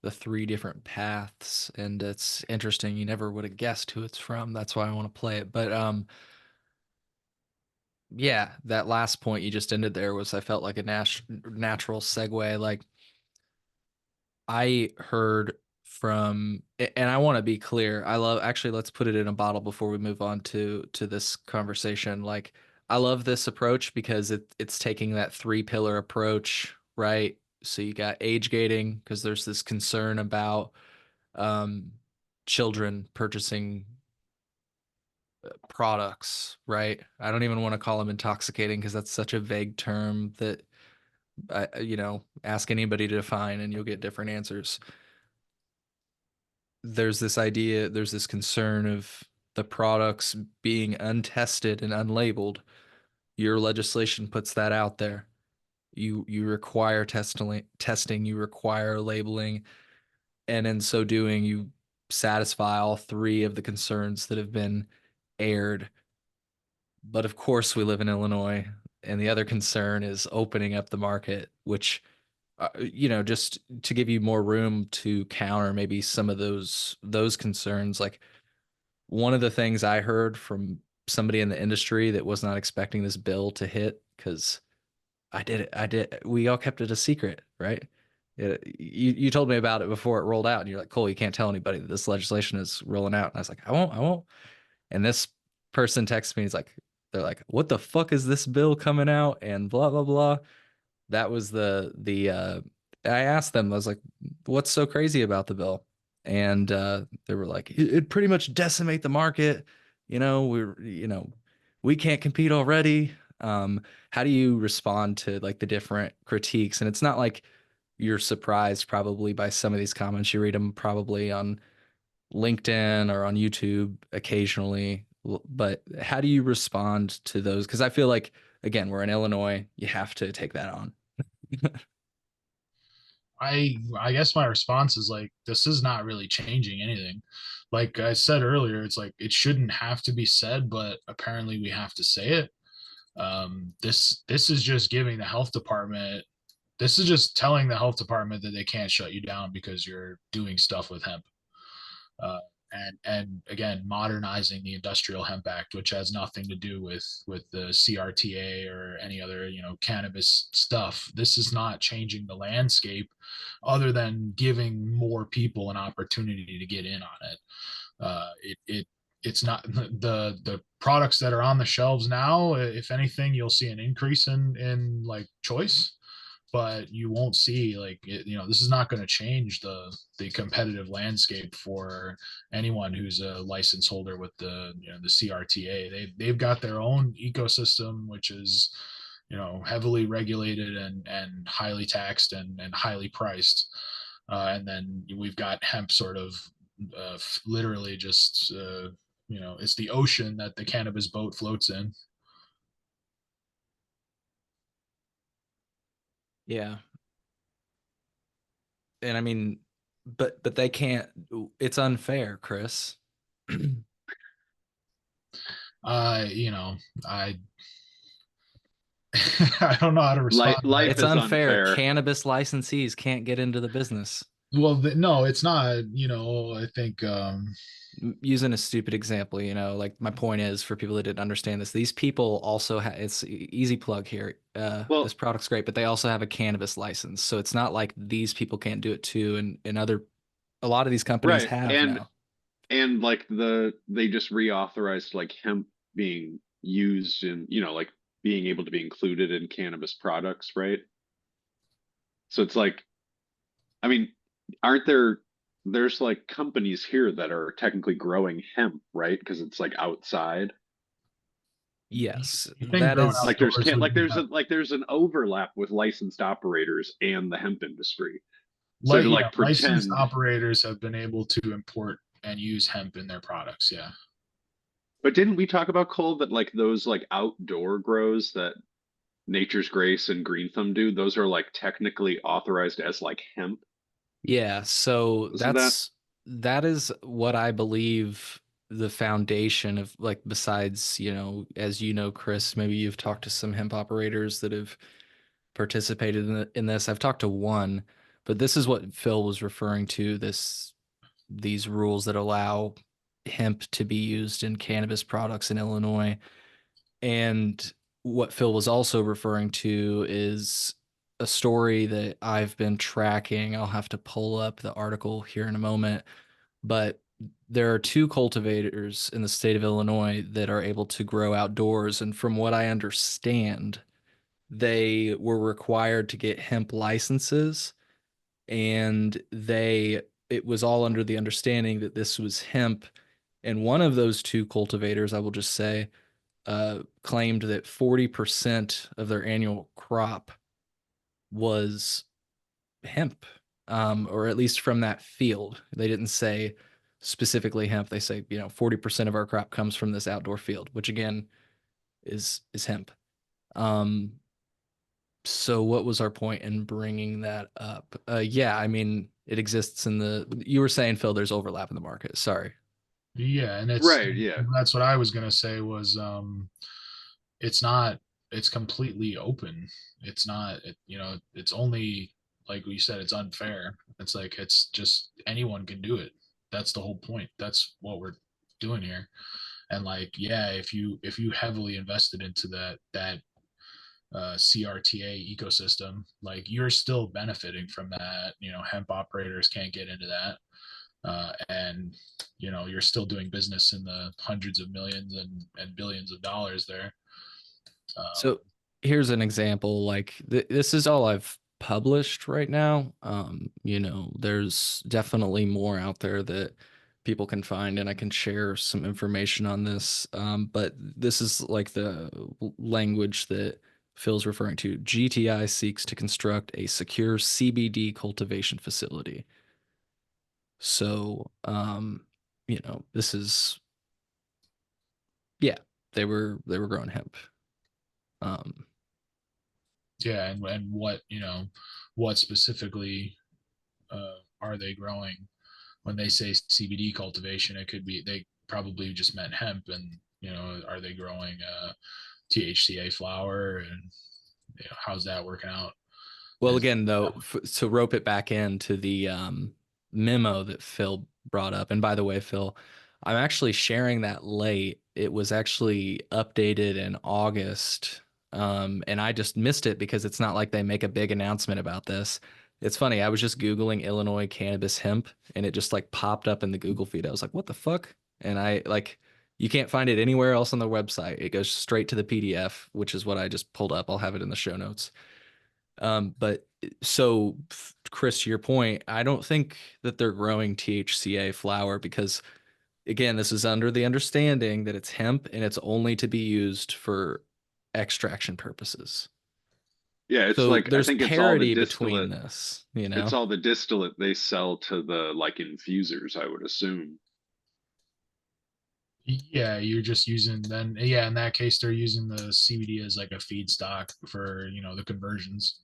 the 3 different paths, and it's interesting. You never would have guessed who it's from. That's why I want to play it. But yeah, that last point you just ended there was, I felt like a natural segue. Like, I heard from, and I want to be clear. Actually, let's put it in a bottle before we move on to this conversation. Like, I love this approach because it's taking that 3-pillar approach, right? So you got age gating, because there's this concern about children purchasing products, right? I don't even want to call them intoxicating because that's such a vague term that ask anybody to define and you'll get different answers. There's this concern of the products being untested and unlabeled. Your legislation puts that out there. You require testing, you require labeling, and in so doing, you satisfy all 3 of the concerns that have been aired. But of course, we live in Illinois, and the other concern is opening up the market, which, just to give you more room to counter maybe some of those concerns. Like, one of the things I heard from somebody in the industry that was not expecting this bill to hit, because we all kept it a secret, right? You told me about it before it rolled out, and you're like, Cole, you can't tell anybody that this legislation is rolling out. And I was like, I won't. And this person texts me, they're like, what the fuck is this bill coming out? And blah, blah, blah. That was I asked them, I was like, what's so crazy about the bill? And they were like, it pretty much decimate the market. We can't compete already. How do you respond to like the different critiques? And it's not like you're surprised probably by some of these comments. You read them probably on LinkedIn or on YouTube occasionally. But how do you respond to those? Because I feel like, again, we're in Illinois. You have to take that on. I guess my response is, like, this is not really changing anything. Like I said earlier, it's like it shouldn't have to be said, but apparently we have to say it. This is just giving the health department. This is just telling the health department that they can't shut you down because you're doing stuff with hemp. Uh, and again, modernizing the Industrial Hemp Act, which has nothing to do with the CRTA or any other cannabis stuff. This is not changing the landscape, other than giving more people an opportunity to get in on it. It's not the products that are on the shelves now. If anything, you'll see an increase in like choice. but you won't see like this is not going to change the competitive landscape for anyone who's a license holder with the CRTA. They've got their own ecosystem, which is heavily regulated and highly taxed and highly priced. And then we've got hemp sort of literally just it's the ocean that the cannabis boat floats in. Yeah. And I mean, but they can't, it's unfair, Chris. I I don't know how to respond. Life It's is unfair. unfair. Cannabis licensees can't get into the business. Well, no, it's not. I think Using a stupid example, like my point is for people that didn't understand this, these people also have, it's easy plug here. Well, This product's great, but they also have a cannabis license. So it's not like these people can't do it too. And a lot of these companies right. have now. And like they just reauthorized like hemp being used in, like being able to be included in cannabis products, right? So it's like, I mean, aren't there's like companies here that are technically growing hemp, right? Because it's like outside. Yes, you think that growing is Like there's outdoors can't would like be there's a better. like there's an overlap with licensed operators and the hemp industry. So to like Licensed pretend, operators have been able to import and use hemp in their products. Yeah. but didn't we talk about Cole that like those like outdoor grows that Nature's Grace and Green Thumb do, those are like technically authorized as like hemp? Yeah, so Wasn't that? that is what I believe the foundation of, like, besides, as Chris, maybe you've talked to some hemp operators that have participated in this. I've talked to one, but this is what Phil was referring to, these rules that allow hemp to be used in cannabis products in Illinois. And what Phil was also referring to is a story that I've been tracking. I'll have to pull up the article here in a moment, but there are two cultivators in the state of Illinois that are able to grow outdoors. And from what I understand, they were required to get hemp licenses, and it was all under the understanding that this was hemp. And one of those two cultivators, I will just say, claimed that 40% of their annual crop was hemp, or at least from that field. They didn't say specifically hemp. They say, 40% of our crop comes from this outdoor field, which again is hemp. So what was our point in bringing that up? Yeah, I mean, it exists you were saying, Phil, there's overlap in the market. Sorry. Yeah, and Right, yeah. that's what I was gonna say was it's not it's completely open. It's not it's only like we said, it's unfair. It's like it's just anyone can do it. That's the whole point. That's what we're doing here. And like, yeah, if you heavily invested into that CRTA ecosystem, like you're still benefiting from that. Hemp operators can't get into that. And you're still doing business in the hundreds of millions and billions of dollars there. So here's an example. Like this is all I've published right now. There's definitely more out there that people can find, and I can share some information on this. But this is like the language that Phil's referring to. GTI seeks to construct a secure CBD cultivation facility. So, this is, yeah, they were growing hemp. Yeah, and what specifically are they growing? When they say CBD cultivation, it could be they probably just meant hemp, and are they growing THCA flower, and how's that working out? Well, Is again, though, to rope it back into the memo that Phil brought up, and by the way, Phil, I'm actually sharing that late. It was actually updated in August, and I just missed it because it's not like they make a big announcement about this. It's funny. I was just Googling Illinois cannabis hemp, and it just like popped up in the Google feed. I was like, "What the fuck?" And you can't find it anywhere else on the website. It goes straight to the PDF, which is what I just pulled up. I'll have it in the show notes. But so, Chris, to your point, I don't think that they're growing THCA flower because, again, this is under the understanding that it's hemp and it's only to be used for extraction purposes. Yeah, it's So like I there's think it's all the parity between distillate. this, you It's know? all the distillate they sell to the like infusers, I would assume. Yeah, you're just using then. Yeah, in that case, they're using the CBD as like a feedstock for the conversions.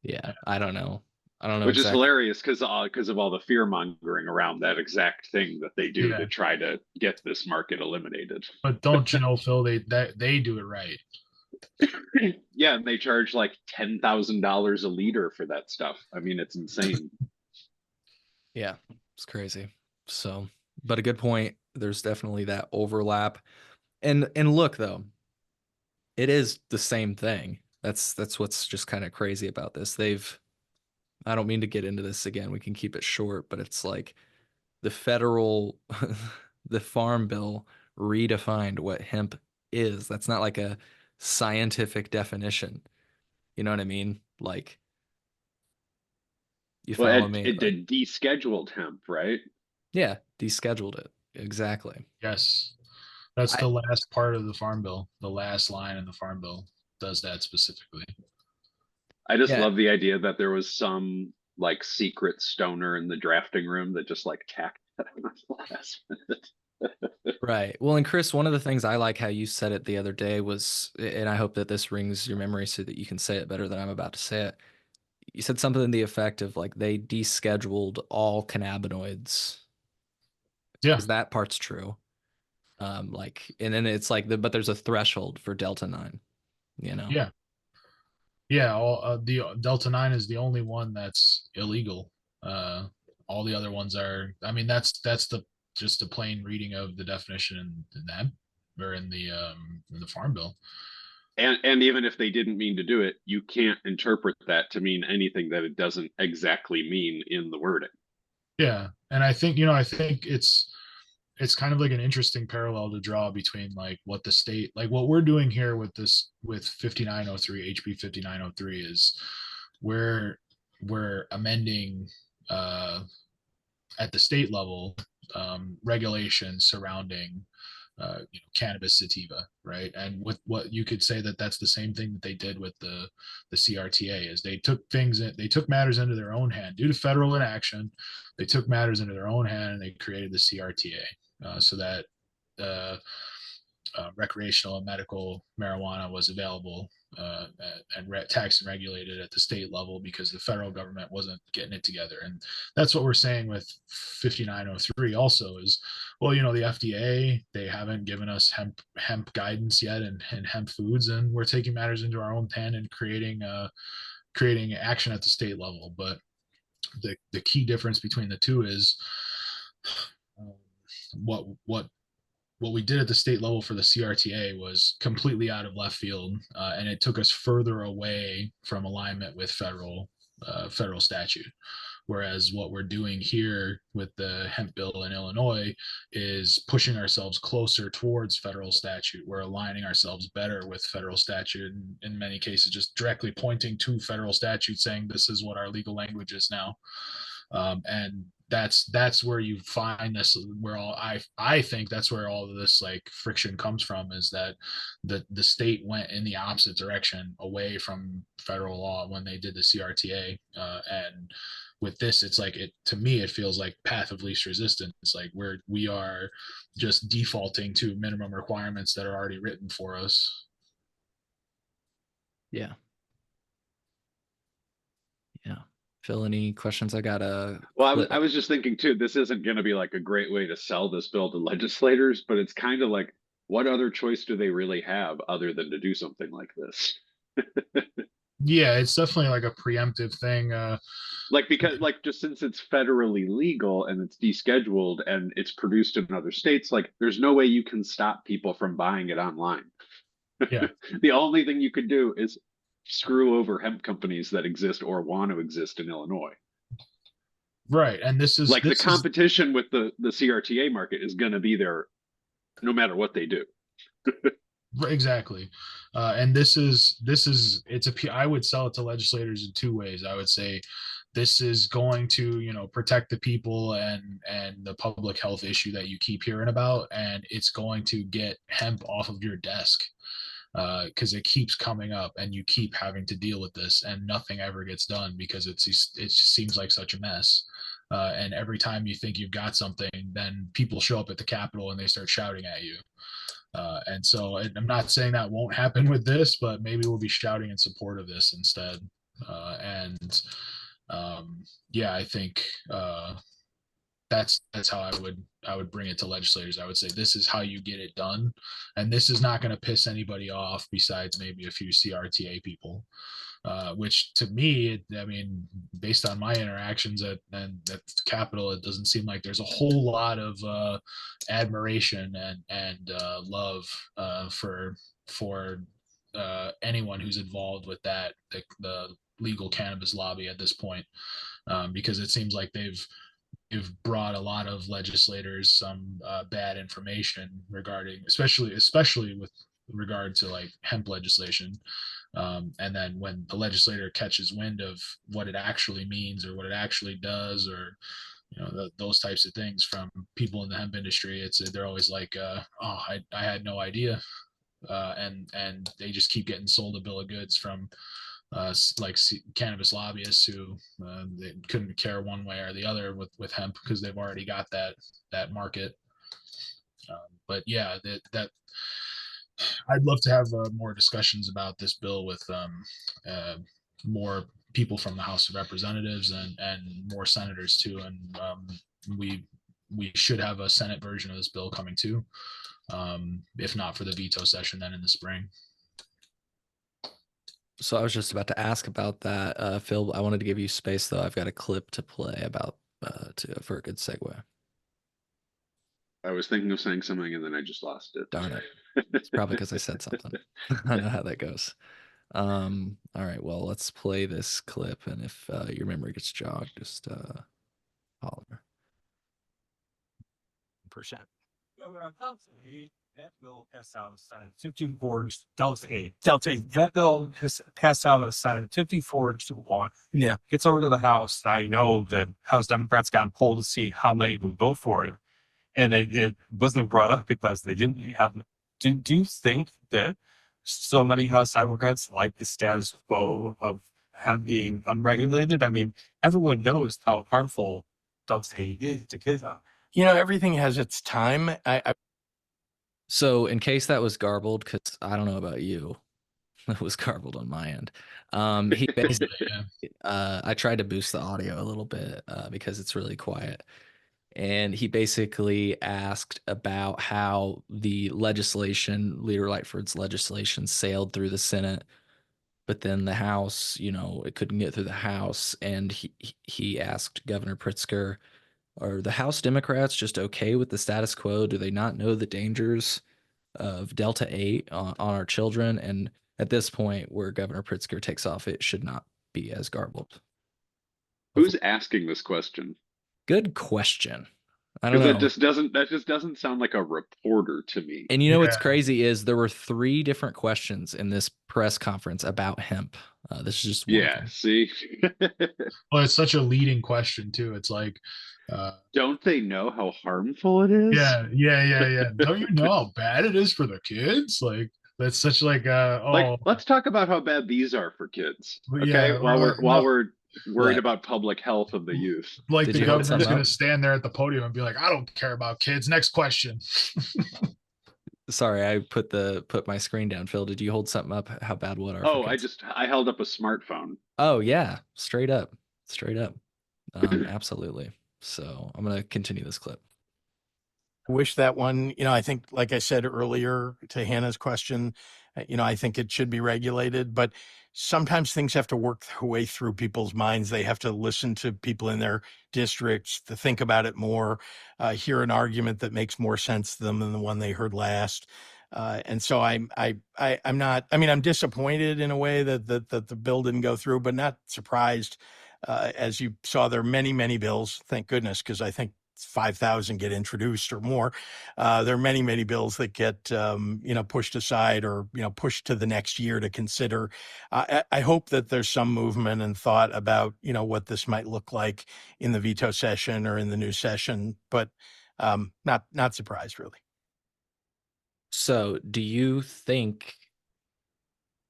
Yeah, I don't know. I don't know Which is exactly. hilarious because of all the fear mongering around that exact thing that they do to Yeah, try to get this market eliminated. but don't you know, Phil? They do it right. Yeah, and they charge like $10,000 a liter for that stuff. I mean, it's insane. Yeah, it's crazy. So, but a good point. There's definitely that overlap. And look though, it is the same thing. That's what's just kind of crazy about this. I don't mean to get into this again. We can keep it short, but it's like the federal the farm bill redefined what hemp is. That's not like a scientific definition. You know what I mean? Like, you Well, follow it, me? it Like, did descheduled hemp, right? yeah, descheduled it. Exactly. Yes, that's I the last part of the farm bill. The last line in the farm bill does that specifically. I just Yeah, love the idea that there was some like secret stoner in the drafting room that just like tacked that on the last minute. right. Well, and Chris, one of the things I like how you said it the other day was, and I hope that this rings your memory so that you can say it better than I'm about to say it. You said something in the effect of like they descheduled all cannabinoids. Yeah, Because that part's true. Like, and then it's like but there's a threshold for Delta 9, you know? yeah, yeah. The Delta 9 is the only one that's illegal. All the other ones are. I mean, that's the just a plain reading of the definition in that or in the farm bill. And even if they didn't mean to do it, you can't interpret that to mean anything that it doesn't exactly mean in the wording. Yeah, and I think it's kind of like an interesting parallel to draw between like what the state like what we're doing here with this with 5903 HB 5903 is we're we're amending uh at the state level regulations surrounding cannabis sativa, right? And with what you could say that that's the same thing that they did with the CRTA is they took matters into their own hand due to federal inaction. They took matters into their own hand and they created the CRTA so that uh, recreational and medical marijuana was available and taxed and regulated at the state level because the federal government wasn't getting it together. And that's what we're saying with 5903 also is, well, the FDA, they haven't given us hemp guidance yet and hemp foods, and we're taking matters into our own hand and creating action at the state level. But the key difference between the two is um, what we did at the state level for the CRTA was completely out of left field, and it took us further away from alignment with federal statute. Whereas what we're doing here with the hemp bill in Illinois is pushing ourselves closer towards federal statute. We're aligning ourselves better with federal statute, and in many cases, just directly pointing to federal statute, saying this is what our legal language is now. And that's where you find this where all I think that's where all of this like friction comes from is that the state went in the opposite direction away from federal law when they did the CRTA, and with this it's like it to me it feels like path of least resistance. Like we are just defaulting to minimum requirements that are already written for us. Yeah. Yeah. Phil, any questions? I got a Well, clip. I was just thinking too, this isn't going to be like a great way to sell this bill to legislators, but it's kind of like, what other choice do they really have other than to do something like this? Yeah, it's definitely like a preemptive thing. Like, because, like, just since it's federally legal and it's descheduled and it's produced in other states, like, there's no way you can stop people from buying it online. Yeah, The only thing you could do is screw over hemp companies that exist or want to exist in Illinois. right. And Like the this is competition with the CRTA market is going to be there no matter what they do. Exactly. And I would sell it to legislators in two ways. I would say this is going to, protect the people and the public health issue that you keep hearing about, and it's going to get hemp off of your desk, because it keeps coming up and you keep having to deal with this and nothing ever gets done because it just seems like such a mess. And every time you think you've got something, then people show up at the Capitol and they start shouting at you. And so I'm not saying that won't happen with this, but maybe we'll be shouting in support of this instead. And yeah, I think that's how I would bring it to legislators. I would say this is how you get it done, and this is not going to piss anybody off besides maybe a few CRTA people. Which to me, I mean, based on my interactions at the Capitol, it doesn't seem like there's a whole lot of admiration and love for anyone who's involved with the legal cannabis lobby at this point, because it seems like they've brought a lot of legislators some bad information regarding, especially with regard to like hemp legislation. And then when the legislator catches wind of what it actually means or what it actually does, or those types of things from people in the hemp industry, they're always like, oh, I had no idea. And they just keep getting sold a bill of goods from cannabis lobbyists who they couldn't care one way or the other with hemp because they've already got that market. But yeah, that I'd love to have more discussions about this bill with more people from the House of Representatives and more senators too. And we should have a Senate version of this bill coming too, if not for the veto session, then in the spring. So I was just about to ask about that, Phil. I wanted to give you space though. I've got a clip to play about for a good segue. I was thinking of saying something and then I just lost it. Darn it. It's probably because I said something. I know how that goes. All right, well, let's play this clip, and if your memory gets jogged, just holler. Percent. That bill passed out of the Senate 54 Delta 8. Delta 8. That bill has passed out of the Senate 54-1. Yeah. Gets over to the House. I know that House Democrats got pulled to see how many would vote for it. And it wasn't brought up because they didn't have. Do you think that so many House Democrats like the status quo of being unregulated? I mean, everyone knows how harmful Delta 8 is to kids. Everything has its time. So in case that was garbled, because I don't know about you, it was garbled on my end. He basically, I tried to boost the audio a little bit because it's really quiet. And he basically asked about how the legislation, Leader Lightford's legislation, sailed through the Senate, but then the House, it couldn't get through the House. And he asked Governor Pritzker, are the House Democrats just okay with the status quo? Do they not know the dangers of Delta 8 on our children? And at this point, where Governor Pritzker takes off, it should not be as garbled. Who's asking this question? Good question. I don't know. That just doesn't sound like a reporter to me. And what's crazy is there were 3 different questions in this press conference about hemp. This is just one thing. See. Well, it's such a leading question too. It's like, don't they know how harmful it is? Yeah. Don't you know how bad it is for the kids? Like, that's such like let's talk about how bad these are for kids. Okay, yeah, while we're worried about public health of the youth. Like the governor's going to stand there at the podium and be like, I don't care about kids. Next question. Sorry, I put my screen down. Phil, did you hold something up? How bad what are? Oh, I held up a smartphone. Oh yeah, straight up. Absolutely. So I'm going to continue this clip. I wish that one, I think, like I said earlier to Hannah's question, I think it should be regulated, but sometimes things have to work their way through people's minds. They have to listen to people in their districts to think about it more, hear an argument that makes more sense to them than the one they heard last. And so I'm not, I'm disappointed in a way that the bill didn't go through, but not surprised. As you saw, there are many, many bills, thank goodness, because I think 5,000 get introduced or more. There are many, many bills that get, pushed aside or, pushed to the next year to consider. I hope that there's some movement and thought about, what this might look like in the veto session or in the new session, but not surprised really. So do you think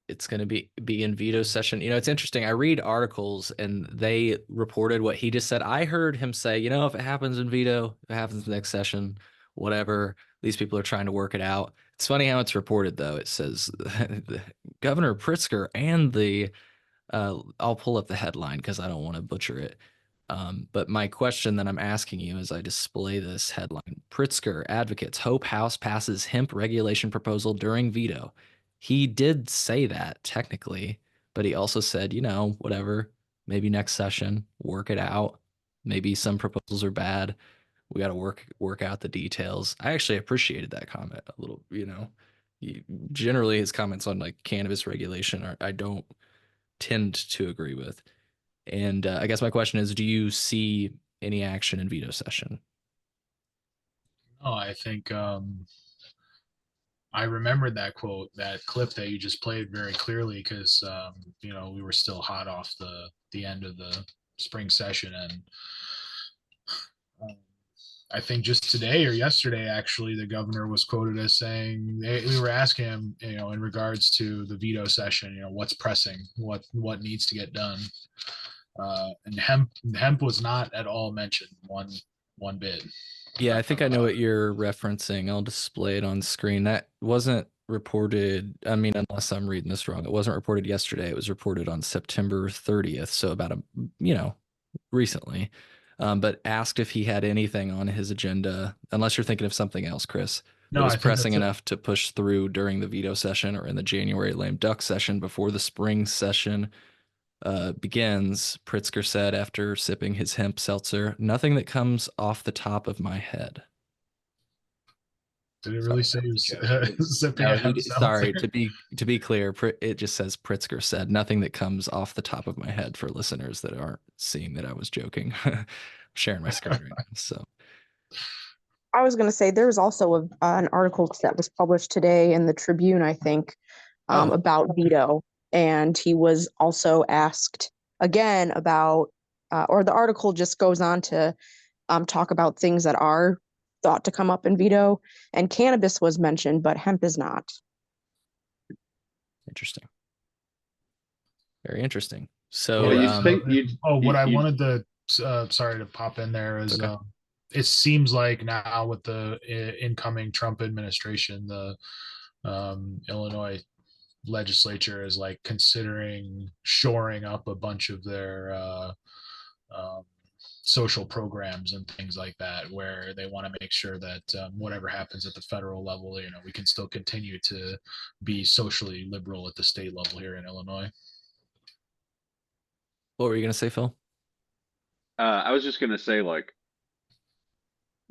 it's going to be in veto session? It's interesting. I read articles and they reported what he just said. I heard him say, if it happens in veto, if it happens next session, whatever, these people are trying to work it out. It's funny how it's reported, though. It says Governor Pritzker and I'll pull up the headline because I don't want to butcher it. But my question that I'm asking you as I display this headline: Pritzker advocates Hope House passes hemp regulation proposal during veto. He did say that technically, but he also said, whatever, maybe next session, work it out. Maybe some proposals are bad. We got to work out the details. I actually appreciated that comment a little, generally his comments on like cannabis regulation I don't tend to agree with. And I guess my question is, do you see any action in veto session? No, I think I remembered that quote, that clip that you just played very clearly because we were still hot off the end of the spring session, and I think just today or yesterday, actually, the governor was quoted as saying we were asking him, in regards to the veto session, what's pressing, what needs to get done, and hemp was not at all mentioned one bit. Yeah, I think I know what you're referencing. I'll display it on screen. That wasn't reported. I mean, unless I'm reading this wrong, it wasn't reported yesterday. It was reported on September 30th. So about recently. But asked if he had anything on his agenda, unless you're thinking of something else, Chris. No, that was I think pressing that's it. enough to push through during the veto session or in the January lame duck session before the spring session begins. Pritzker said after sipping his hemp seltzer, "Nothing that comes off the top of my head." Did it really say he was sipping No, a hemp sorry, seltzer? to be clear, it just says Pritzker said. Nothing that comes off the top of my head for listeners that aren't seeing that I was joking. I'm sharing my screen right now. So I was going to say there was also an article that was published today in the Tribune, I think, about veto. And he was also asked again about, or the article just goes on to talk about things that are thought to come up in veto. And cannabis was mentioned, but hemp is not. interesting. Very interesting. So Well, you'd think what I wanted to, sorry to pop in there is, okay. It seems like now with the incoming Trump administration, the Illinois legislature is like considering shoring up a bunch of their social programs and things like that, where they want to make sure that whatever happens at the federal level, we can still continue to be socially liberal at the state level here in Illinois. What were you going to say, Phil? I was just gonna say, like,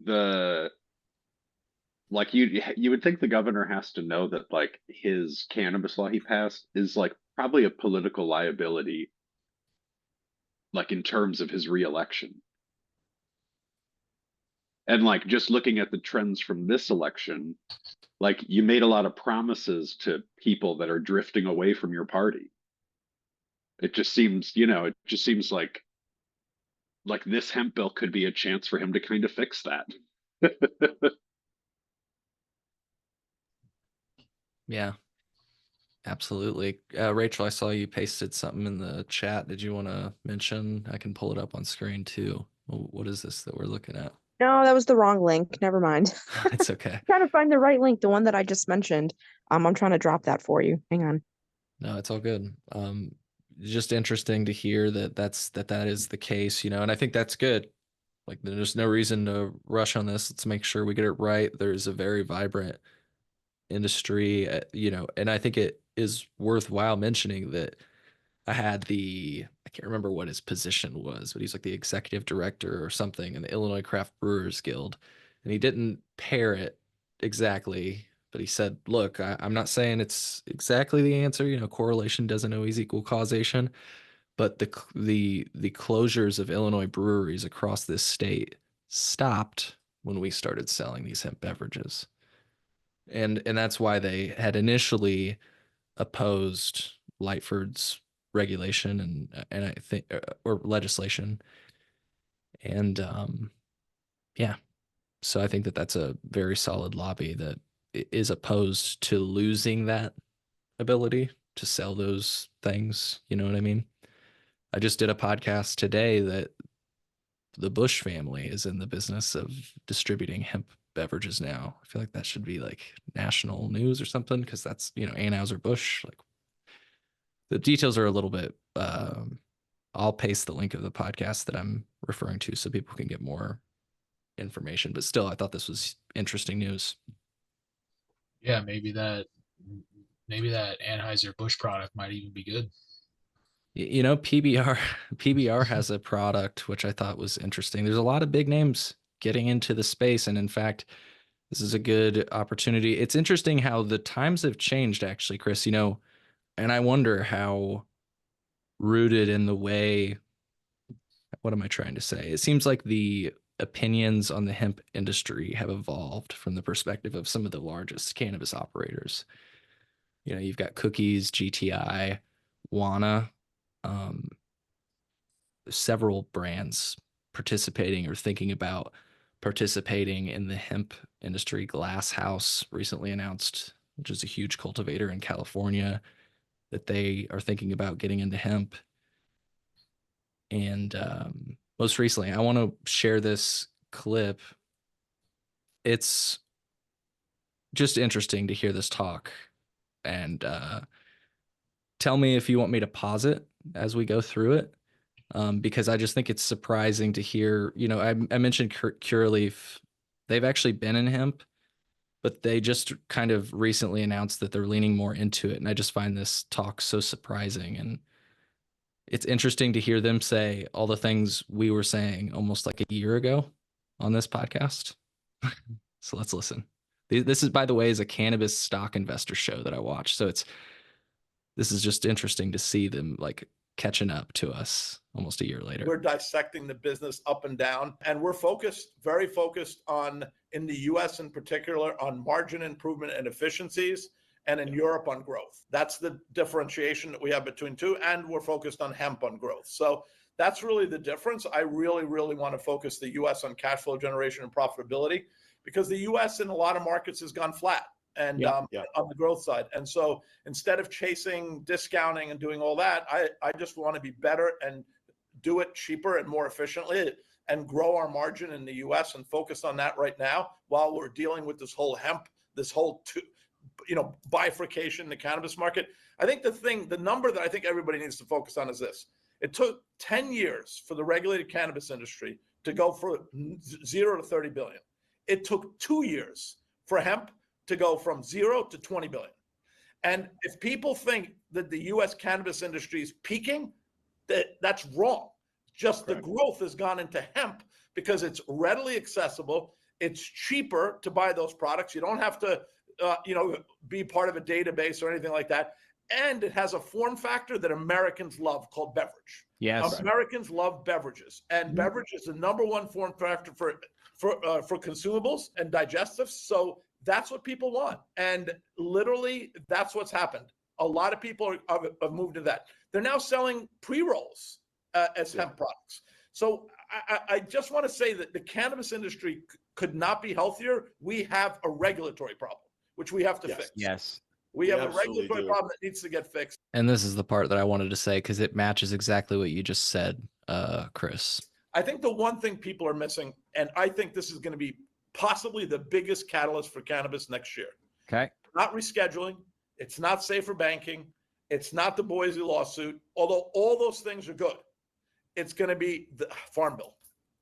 you would think the governor has to know that like his cannabis law he passed is like probably a political liability, like in terms of his reelection. And like just looking at the trends from this election, like you made a lot of promises to people that are drifting away from your party. It just seems, like this hemp bill could be a chance for him to kind of fix that. Yeah, absolutely. Rachel, I saw you pasted something in the chat. Did you want to mention? I can pull it up on screen too. What is this that we're looking at? No, that was the wrong link. Never mind. It's okay. Trying to find the right link, the one that I just mentioned. I'm trying to drop that for you. Hang on. No, it's all good. Just interesting to hear that is the case, and I think that's good. Like, there's no reason to rush on this. Let's make sure we get it right. There's a very vibrant industry, and I think it is worthwhile mentioning that I can't remember what his position was, but he's like the executive director or something in the Illinois Craft Brewers Guild. And he didn't pair it exactly, but he said, look, I'm not saying it's exactly the answer. Correlation doesn't always equal causation, but the closures of Illinois breweries across this state stopped when we started selling these hemp beverages. And that's why they had initially opposed Lightford's regulation and I think or legislation. And yeah, so I think that that's a very solid lobby that is opposed to losing that ability to sell those things. You know what I mean? I just did a podcast today that the Bush family is in the business of distributing hemp beverages now. I feel like that should be like national news or something, because that's, Anheuser-Busch. Like, the details are a little bit, I'll paste the link of the podcast that I'm referring to so people can get more information. But still, I thought this was interesting news. Yeah, maybe that Anheuser-Busch product might even be good. PBR has a product which I thought was interesting. There's a lot of big names getting into the space, and in fact, this is a good opportunity. It's interesting how the times have changed, actually, Chris. And I wonder how rooted in the way. What am I trying to say? It seems like the opinions on the hemp industry have evolved from the perspective of some of the largest cannabis operators. You've got Cookies, GTI, Wana, several brands participating or thinking about participating in the hemp industry. Glass House recently announced, which is a huge cultivator in California, that they are thinking about getting into hemp. And most recently, I want to share this clip. It's just interesting to hear this talk, and tell me if you want me to pause it as we go through it, because I just think it's surprising to hear. I mentioned Curaleaf. They've actually been in hemp, but they just kind of recently announced that they're leaning more into it. And I just find this talk so surprising. And it's interesting to hear them say all the things we were saying almost like a year ago on this podcast. So let's listen. This is, by the way, is a cannabis stock investor show that I watch. So this is just interesting to see them like catching up to us almost a year later. We're dissecting the business up and down, and we're very focused on, in the US in particular, on margin improvement and efficiencies, and in Europe on growth. That's the differentiation that we have between two, and we're focused on hemp on growth. So that's really the difference. I really, really want to focus the US on cash flow generation and profitability, because the US in a lot of markets has gone flat. And on the growth side. And so instead of chasing discounting and doing all that, I just want to be better and do it cheaper and more efficiently and grow our margin in the US and focus on that right now while we're dealing with this whole hemp, this whole bifurcation in the cannabis market. I think the number that I think everybody needs to focus on is this. It took 10 years for the regulated cannabis industry to go from 0 to 30 billion. It took 2 years for hemp to go from 0 to 20 billion. And if people think that the US cannabis industry is peaking, that's wrong. Just the growth has gone into hemp because it's readily accessible. It's cheaper to buy those products. You don't have to, be part of a database or anything like that. And it has a form factor that Americans love called beverage. Yes. Americans love beverages, and beverage is the number one form factor for consumables and digestives. So that's what people want. And literally, that's what's happened. A lot of people have moved to that. They're now selling pre-rolls as hemp products. So I just want to say that the cannabis industry could not be healthier. We have a regulatory problem, which we have to fix. Yes. We have a regulatory problem that needs to get fixed. And this is the part that I wanted to say, because it matches exactly what you just said, Chris. I think the one thing people are missing, and I think this is going to be possibly the biggest catalyst for cannabis next year. Okay. Not rescheduling. It's not safer banking. It's not the Boise lawsuit, although all those things are good. It's going to be the Farm Bill.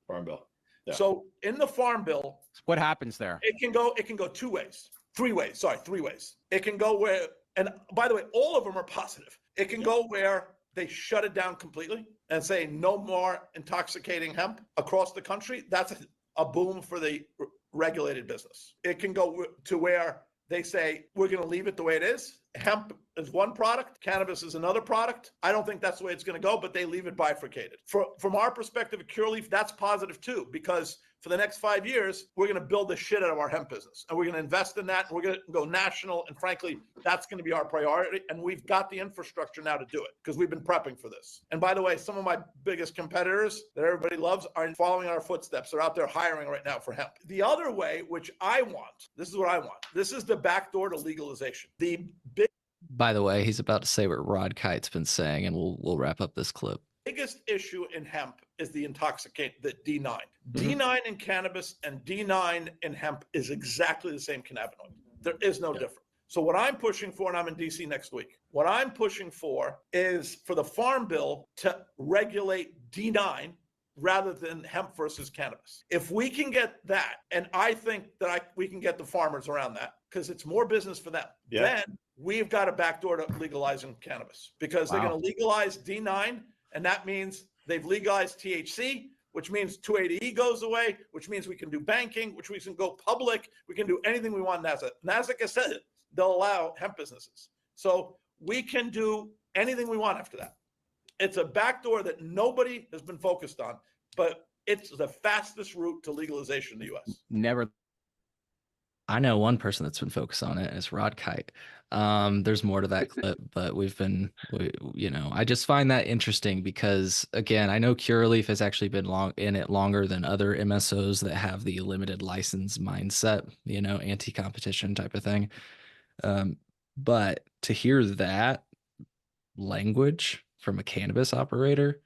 Farm Bill. Yeah. So in the Farm Bill, what happens there? It can go 2 ways. 3 ways. Sorry, 3 ways. It can go where, and by the way, all of them are positive. It can go where they shut it down completely and say no more intoxicating hemp across the country. That's a boom for the regulated business. It can go to where they say we're going to leave it the way it is. Hemp is one product, cannabis is another product. I don't think that's the way it's going to go, but they leave it bifurcated. From our perspective at Curaleaf, that's positive too, because for the next 5 years, we're going to build the shit out of our hemp business, and we're going to invest in that, and we're going to go national. And frankly, that's going to be our priority. And we've got the infrastructure now to do it because we've been prepping for this. And by the way, some of my biggest competitors that everybody loves are following our footsteps. They're out there hiring right now for hemp. The other way, which I want, this is what I want. This is the back door to legalization. The big By the way, he's about to say what Rod Kite's been saying, and we'll wrap up this clip. biggest issue in hemp is the intoxicant, the D9. D9 in cannabis and D9 in hemp is exactly the same cannabinoid. There is no difference. So what I'm pushing for, and I'm in DC next week, what I'm pushing for is for the Farm Bill to regulate D9 rather than hemp versus cannabis. If we can get that, and I think that we can get the farmers around that because it's more business for them, then we've got a backdoor to legalizing cannabis because they're going to legalize D9. And that means they've legalized THC, which means 280E goes away, which means we can do banking, which we can go public. We can do anything we want in NASDAQ. NASDAQ has said it. They'll allow hemp businesses. So we can do anything we want after that. It's a backdoor that nobody has been focused on, but it's the fastest route to legalization in the U.S. Never. I know one person that's been focused on it is Rod Kite. There's more to that clip, but I just find that interesting because, again, I know Curaleaf has actually been in it longer than other MSOs that have the limited license mindset, anti-competition type of thing. But to hear that language from a cannabis operator,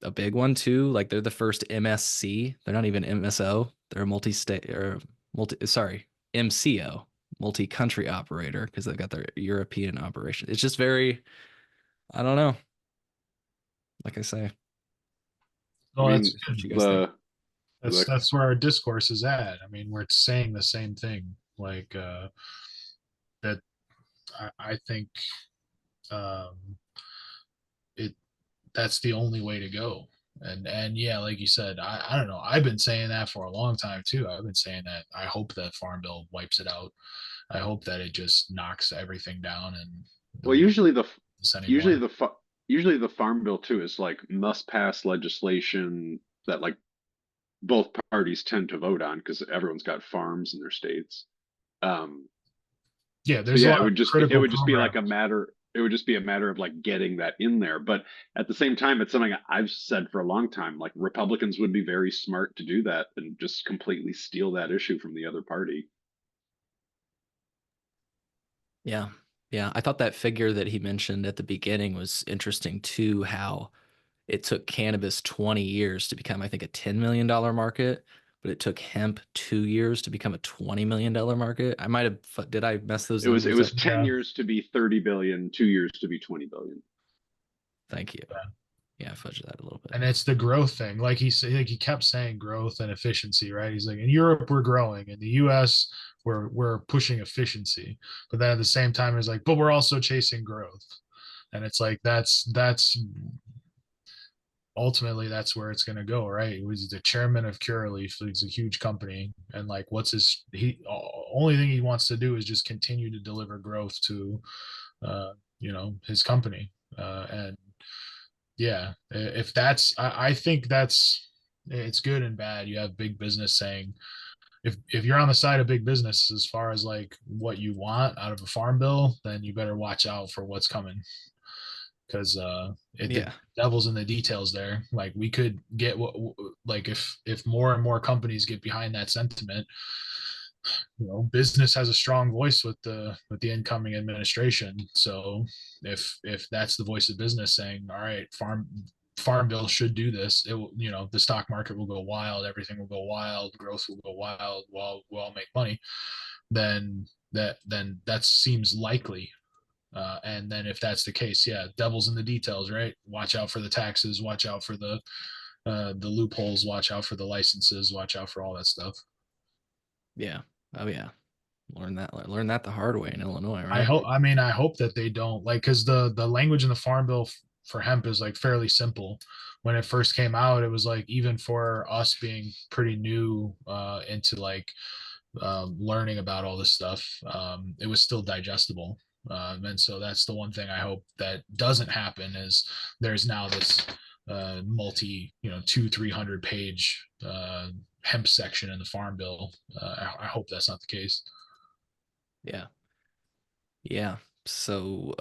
a big one too, like they're the first MSC. They're not even MSO. They're a MCO, multi-country operator, because they've got their European operation. It's just very, I don't know. Like I say. Oh, I mean, that's where our discourse is at. I mean, we're saying the same thing. Like that, I think that's the only way to go. And yeah, like you said, I don't know. I've been saying that for a long time too. I've been saying that I hope that Farm Bill wipes it out. I hope that it just knocks everything down. And well, usually the Farm Bill too is like must pass legislation that like both parties tend to vote on because everyone's got farms in their states. Yeah, there's it would just be like a matter. It would just be a matter of like getting that in there. But at the same time, it's something I've said for a long time, like Republicans would be very smart to do that and just completely steal that issue from the other party. Yeah. Yeah. I thought that figure that he mentioned at the beginning was interesting too, how it took cannabis 20 years to become, I think, a $10 million market, but it took hemp 2 years to become a $20 million market. Did I mess those? It was 10 years to be 30 billion, 2 years to be 20 billion. Thank you. Yeah, I fudged that a little bit. And it's the growth thing. Like he kept saying growth and efficiency, right? He's like, in Europe, we're growing. In the US, we're pushing efficiency. But then at the same time, he's like, but we're also chasing growth. And it's like, that's ultimately that's where it's going to go, right? He was the chairman of Curaleaf. It's a huge company, and like, only thing he wants to do is just continue to deliver growth to, his company. And yeah, if that's, I think it's good and bad. You have big business saying, if you're on the side of big business as far as like what you want out of a farm bill, then you better watch out for what's coming. Because the devil's in the details there. Like we could get if more and more companies get behind that sentiment, business has a strong voice with the incoming administration. So if that's the voice of business saying, all right, farm bill should do this, it will, the stock market will go wild, everything will go wild, growth will go wild, we'll all make money, then that seems likely. And then if that's the case, devil's in the details, right? Watch out for the taxes, watch out for the loopholes, watch out for the licenses, watch out for all that stuff. Yeah. Oh yeah. Learn that the hard way in Illinois, right? I hope that they don't, like, because the language in the Farm Bill for hemp is like fairly simple. When it first came out, it was like, even for us being pretty new into like learning about all this stuff, it was still digestible. And so that's the one thing I hope that doesn't happen is there's now this multi, 200-300 page hemp section in the farm bill. I hope that's not the case. Yeah. Yeah. So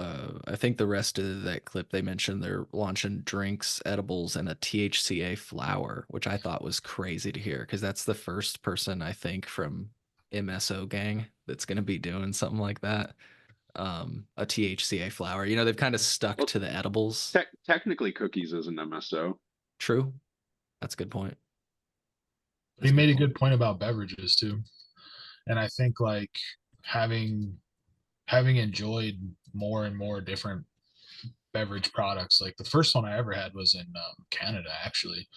I think the rest of that clip, they mentioned they're launching drinks, edibles, and a THCA flower, which I thought was crazy to hear because that's the first person I think from MSO gang that's going to be doing something like that. A THCA flower. They've kind of stuck Well, to the edibles. technically cookies is an MSO. True. That's a good point. He made a good point about beverages too. And I think like having enjoyed more and more different beverage products, like the first one I ever had was in Canada, actually.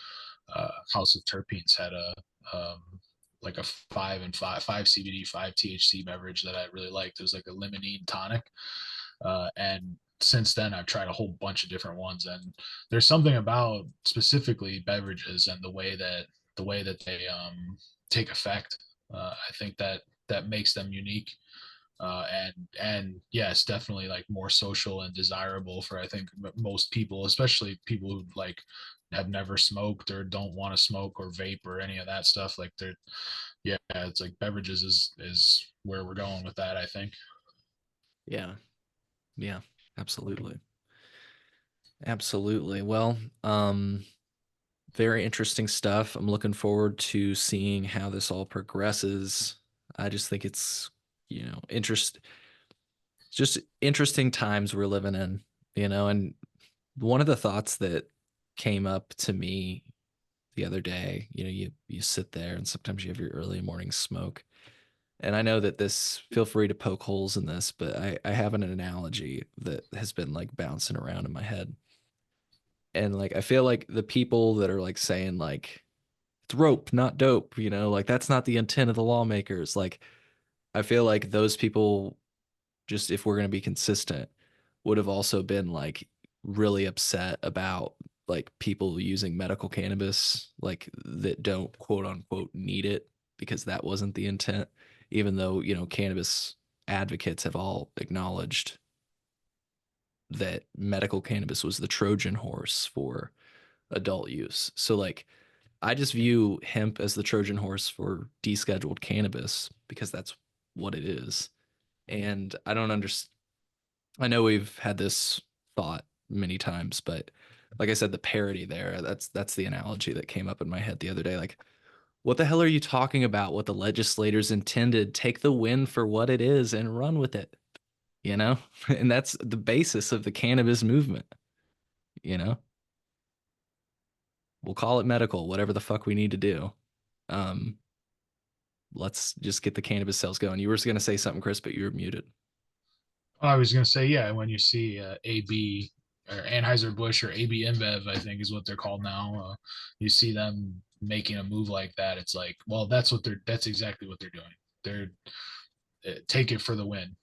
House of Terpenes had like a 5 CBD, 5 THC beverage that I really liked. It was like a limonene tonic. And since then I've tried a whole bunch of different ones, and there's something about specifically beverages and the way that they take effect. I think that makes them unique. And yes, definitely like more social and desirable for, I think, most people, especially people who like have never smoked or don't want to smoke or vape or any of that stuff. Like yeah, it's like beverages is where we're going with that, I think. Yeah. Yeah, absolutely. Absolutely. Well, very interesting stuff. I'm looking forward to seeing how this all progresses. I just think it's, just interesting times we're living in, and one of the thoughts that came up to me the other day, you sit there and sometimes you have your early morning smoke. And I know that feel free to poke holes in this, but I have an analogy that has been like bouncing around in my head. And like, I feel like the people that are like saying like, it's rope, not dope, like that's not the intent of the lawmakers. Like, I feel like those people, just if we're going to be consistent, would have also been like really upset about like people using medical cannabis, like that don't quote unquote need it because that wasn't the intent, even though, cannabis advocates have all acknowledged that medical cannabis was the Trojan horse for adult use. So like, I just view hemp as the Trojan horse for descheduled cannabis because that's what it is. And I don't understand. I know we've had this thought many times, but like I said, the parody there, that's the analogy that came up in my head the other day. Like, what the hell are you talking about? What the legislators intended? Take the win for what it is and run with it, And that's the basis of the cannabis movement, you know? We'll call it medical, whatever the fuck we need to do. Let's just get the cannabis sales going. You were going to say something, Chris, but you were muted. I was going to say, yeah, when you see AB or Anheuser-Busch or AB InBev, I think is what they're called now. You see them making a move like that. It's like, well, that's exactly what they're doing. They're take it for the win.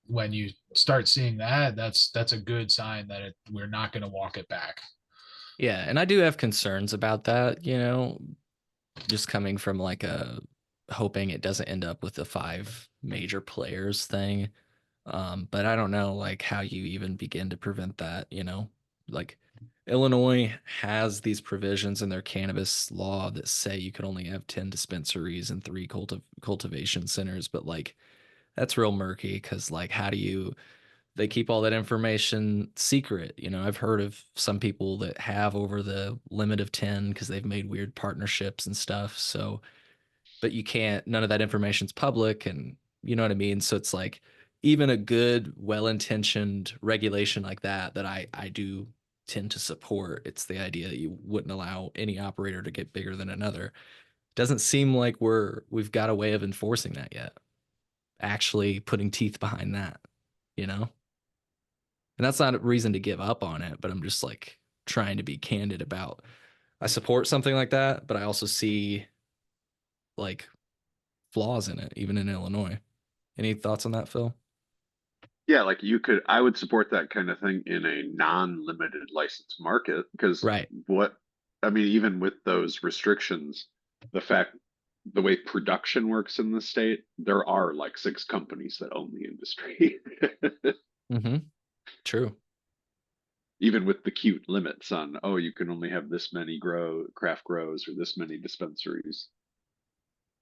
When you start seeing that, that's a good sign that we're not going to walk it back. Yeah. And I do have concerns about that, just coming from like hoping it doesn't end up with the 5 major players thing. But I don't know like how you even begin to prevent that, like Illinois has these provisions in their cannabis law that say you can only have 10 dispensaries and 3 cultivation centers, but like that's real murky because like they keep all that information secret. I've heard of some people that have over the limit of 10 because they've made weird partnerships and stuff. So, but none of that information's public, and you know what I mean? So it's like even a good, well-intentioned regulation like that I do tend to support. It's the idea that you wouldn't allow any operator to get bigger than another. Doesn't seem like we've got a way of enforcing that yet. Actually putting teeth behind that, And that's not a reason to give up on it, but I'm just like trying to be candid about I support something like that, but I also see like flaws in it, even in Illinois. Any thoughts on that, Phil? Yeah, like I would support that kind of thing in a non-limited license market because Right. even with those restrictions, the way production works in the state, there are like 6 companies that own the industry. Mm-hmm. True. Even with the cute limits on, oh, you can only have this many craft grows or this many dispensaries.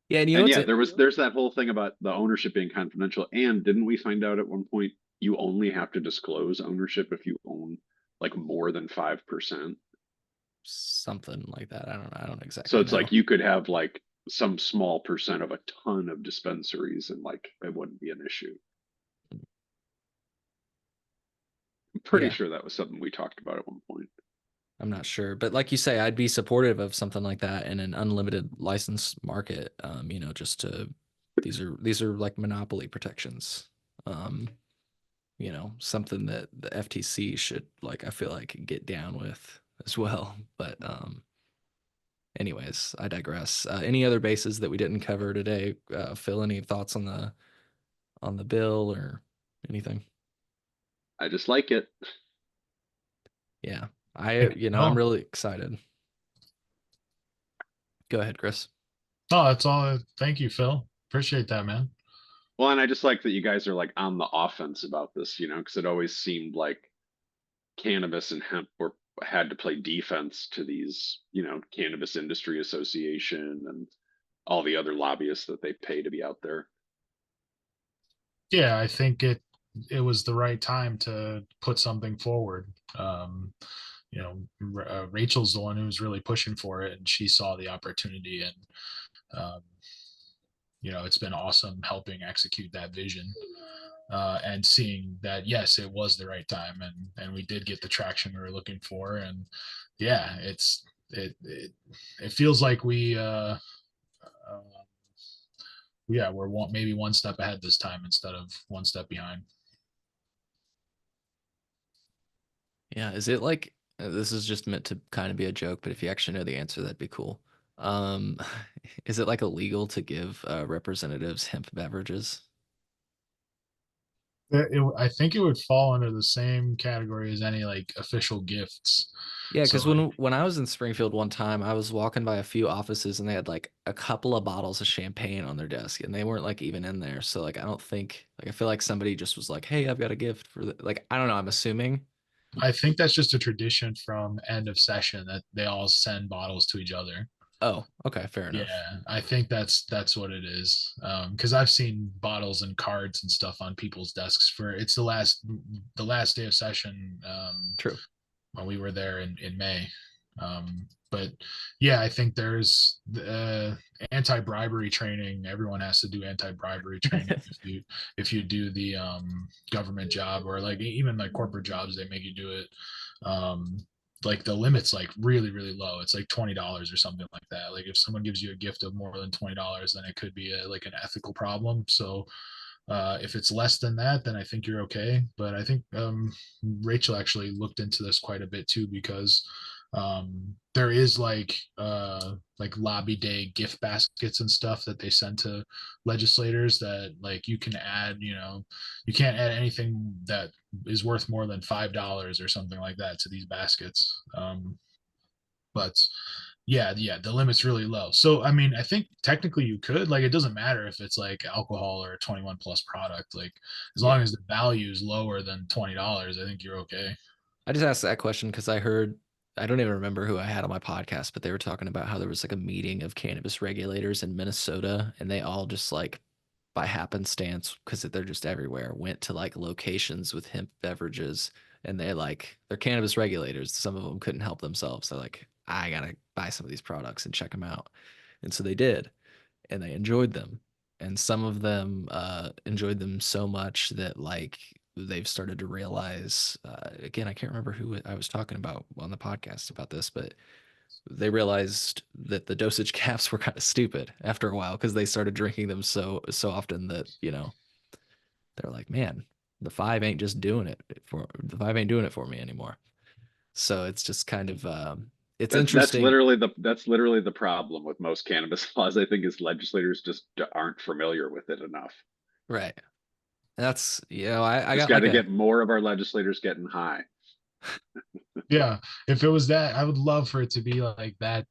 Yeah, and you know And what's yeah, there's that whole thing about the ownership being confidential. And didn't we find out at one point you only have to disclose ownership if you own like more than 5%? something like that. I don't know. I don't So exactly it's know. like you could have like some small percent of a ton of dispensaries and like it wouldn't be an issue. I'm pretty Yeah, sure that was something we talked about at one point. I'm not sure, but like you say, I'd be supportive of something like that in an unlimited license market. You know, just to these are like monopoly protections. Um, you know, something that the FTC should like I feel like get down with as well. But anyways, I digress. Any other bases that we didn't cover today? Phil, any thoughts on the bill or anything? I just like it. Yeah, I'm No, really excited. Go ahead, Chris. no, that's all. Thank you, Phil. Appreciate that, man. Well, and I just like that you guys are like on the offense about this, you know, because it always seemed like cannabis and hemp were had to play defense to these, you know, cannabis industry association and all the other lobbyists that they pay to be out there. Yeah, I think it was the right time to put something forward. You know, Rachel's the one who was really pushing for it, and she saw the opportunity, and um, you know, it's been awesome helping execute that vision. And seeing that yes, it was the right time, and we did get the traction we were looking for, and yeah, it feels like we're maybe one step ahead this time instead of one step behind. Yeah, is it like this is just meant to kind of be a joke, but if you actually know the answer, that'd be cool. Um, is it like illegal to give representatives hemp beverages? I think it would fall under the same category as any like official gifts. Yeah, So because like, when I was in Springfield one time, I was walking by a few offices and they had like a couple of bottles of champagne on their desk, and they weren't like even in there. So like I don't think like I feel like somebody just was like, "Hey, I've got a gift for the like I don't know." I'm assuming. I think that's just a tradition from end of session that they all send bottles to each other. Oh, okay, fair enough. Yeah, I think that's what it is. Because I've seen bottles and cards and stuff on people's desks for it's the last day of session. True. When we were there in May. But yeah, I think there's anti-bribery training. Everyone has to do anti-bribery training if you do the government job or like even like corporate jobs, they make you do it. Like the limit's like really really low. It's like $20 or something like that. Like if someone gives you a gift of more than $20, then it could be like an ethical problem. So if it's less than that, then I think you're okay. But I think Rachel actually looked into this quite a bit too, because there is like lobby day gift baskets and stuff that they send to legislators that like you can add, you know, you can't add anything that is worth more than $5 or something like that to these baskets. But yeah, the limit's really low. So I mean, I think technically you could like it doesn't matter if it's like alcohol or a 21 plus product. Like as long Yeah. as the value is lower than $20, I think you're okay. I just asked that question because I heard, I don't even remember who I had on my podcast, but they were talking about how there was like a meeting of cannabis regulators in Minnesota and they all just like by happenstance, because they're just everywhere, went to like locations with hemp beverages and they're cannabis regulators. Some of them couldn't help themselves. They're like, I gotta buy some of these products and check them out. And so they did, and they enjoyed them. And some of them enjoyed them so much that like they've started to realize again, I can't remember who I was talking about on the podcast about this, but they realized that the dosage caps were kind of stupid after a while because they started drinking them so often that they're like, man, the five ain't doing it for me anymore. So it's just kind of it's interesting. That's literally the problem with most cannabis laws. I think is legislators just aren't familiar with it enough. Right. That's I Just got got like to a get more of our legislators getting high. Yeah, if it was that, I would love for it to be like that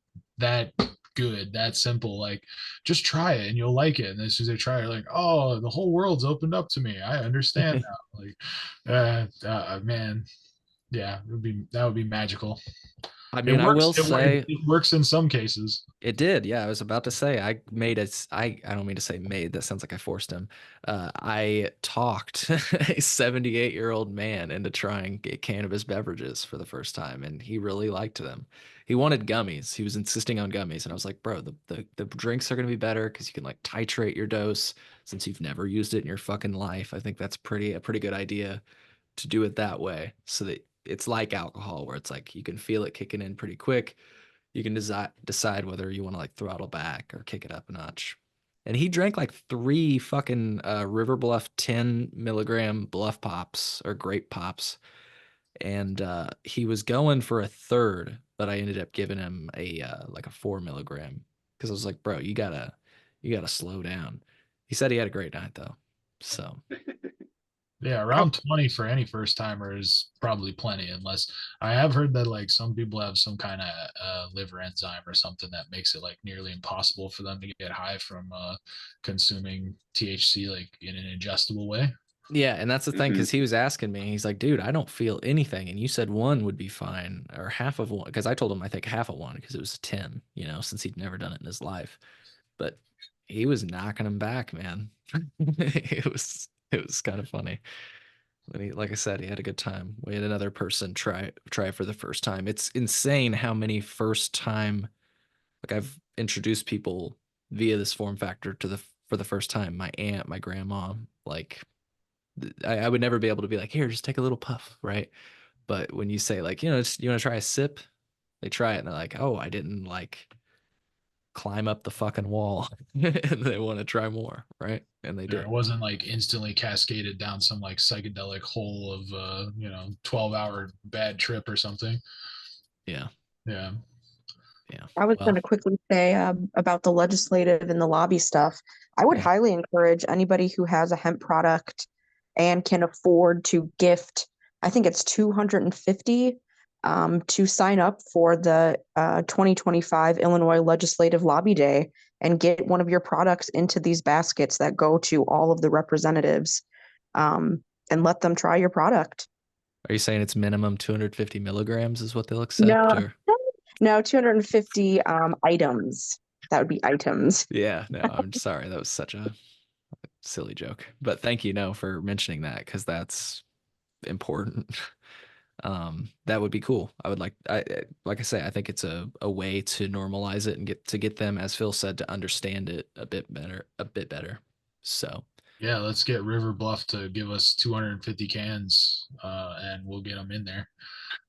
good, that simple. Like just try it and you'll like it. And as soon as they try it, like, oh, the whole world's opened up to me. I understand now. Like, man, Yeah, that would be magical. I It mean, I works. will say It works in some cases. it did. Yeah, I was about to say I made it. I don't mean to say made. That sounds like I forced him. I talked a 78-year-old man into trying cannabis beverages for the first time, and he really liked them. He wanted gummies. He was insisting on gummies, and I was like, bro, the drinks are gonna be better because you can like titrate your dose since you've never used it in your fucking life. I think that's a pretty good idea to do it that way, so that it's like alcohol, where it's like you can feel it kicking in pretty quick. You can decide whether you want to like throttle back or kick it up a notch. And he drank like 3 fucking River Bluff 10 milligram Bluff Pops or Grape Pops, and he was going for a third, but I ended up giving him a like a 4 milligram because I was like, bro, you gotta slow down. He said he had a great night though, so. Yeah, around 20 for any first timer is probably plenty, unless I have heard that like some people have some kind of liver enzyme or something that makes it like nearly impossible for them to get high from consuming THC like in an ingestible way. Yeah, and that's the thing, Mhm. because he was asking me, he's like, dude, I don't feel anything. And you said one would be fine, or half of one, because I told him I think half of one, because it was a 10, since he'd never done it in his life. But he was knocking him back, man. It was kind of funny. And he, like I said, he had a good time. We had another person try for the first time. It's insane how many first time, like I've introduced people via this form factor for the first time. My aunt, my grandma, like I would never be able to be like, here, just take a little puff, right? But when you say like, you want to try a sip, they try it and they're like, oh, I didn't like climb up the fucking wall, and they want to try more, right? And they Yeah, did. it wasn't like instantly cascaded down some like psychedelic hole of 12-hour bad trip or something. Yeah, Yeah. yeah. I was Well, going to quickly say about the legislative and the lobby stuff. I would yeah. highly encourage anybody who has a hemp product and can afford to gift, I think it's 250 to sign up for the 2025 Illinois Legislative Lobby Day and get one of your products into these baskets that go to all of the representatives, and let them try your product. Are you saying it's minimum 250 milligrams is what they'll accept, No, or? no, 250 items. That would be items. Yeah, no, I'm sorry. That was such a silly joke. But thank you, no, for mentioning that, because that's important. That would be cool. I would like I say, I think it's a way to normalize it and get them, as Phil said, to understand it a bit better. So Yeah, let's get River Bluff to give us 250 cans, and we'll get them in there.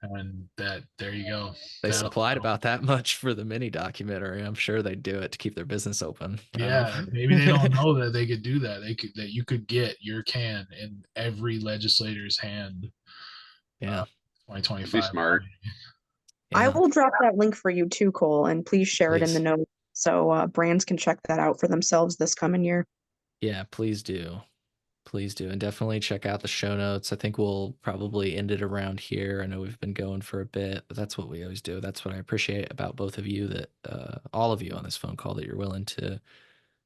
And there you go. they That'll, supplied about that much for the mini documentary. I'm sure they'd do it to keep their business open. yeah, maybe they don't know that they could do that. That you could get your can in every legislator's hand. Yeah, 2025. smart. I yeah, will drop that link for you too, Cole, and please share it in the please. notes so brands can check that out for themselves this coming year. Yeah, please do. Please do. And definitely check out the show notes. I think we'll probably end it around here. I know we've been going for a bit, but that's what we always do. That's what I appreciate about both of you, that all of you on this phone call, that you're willing to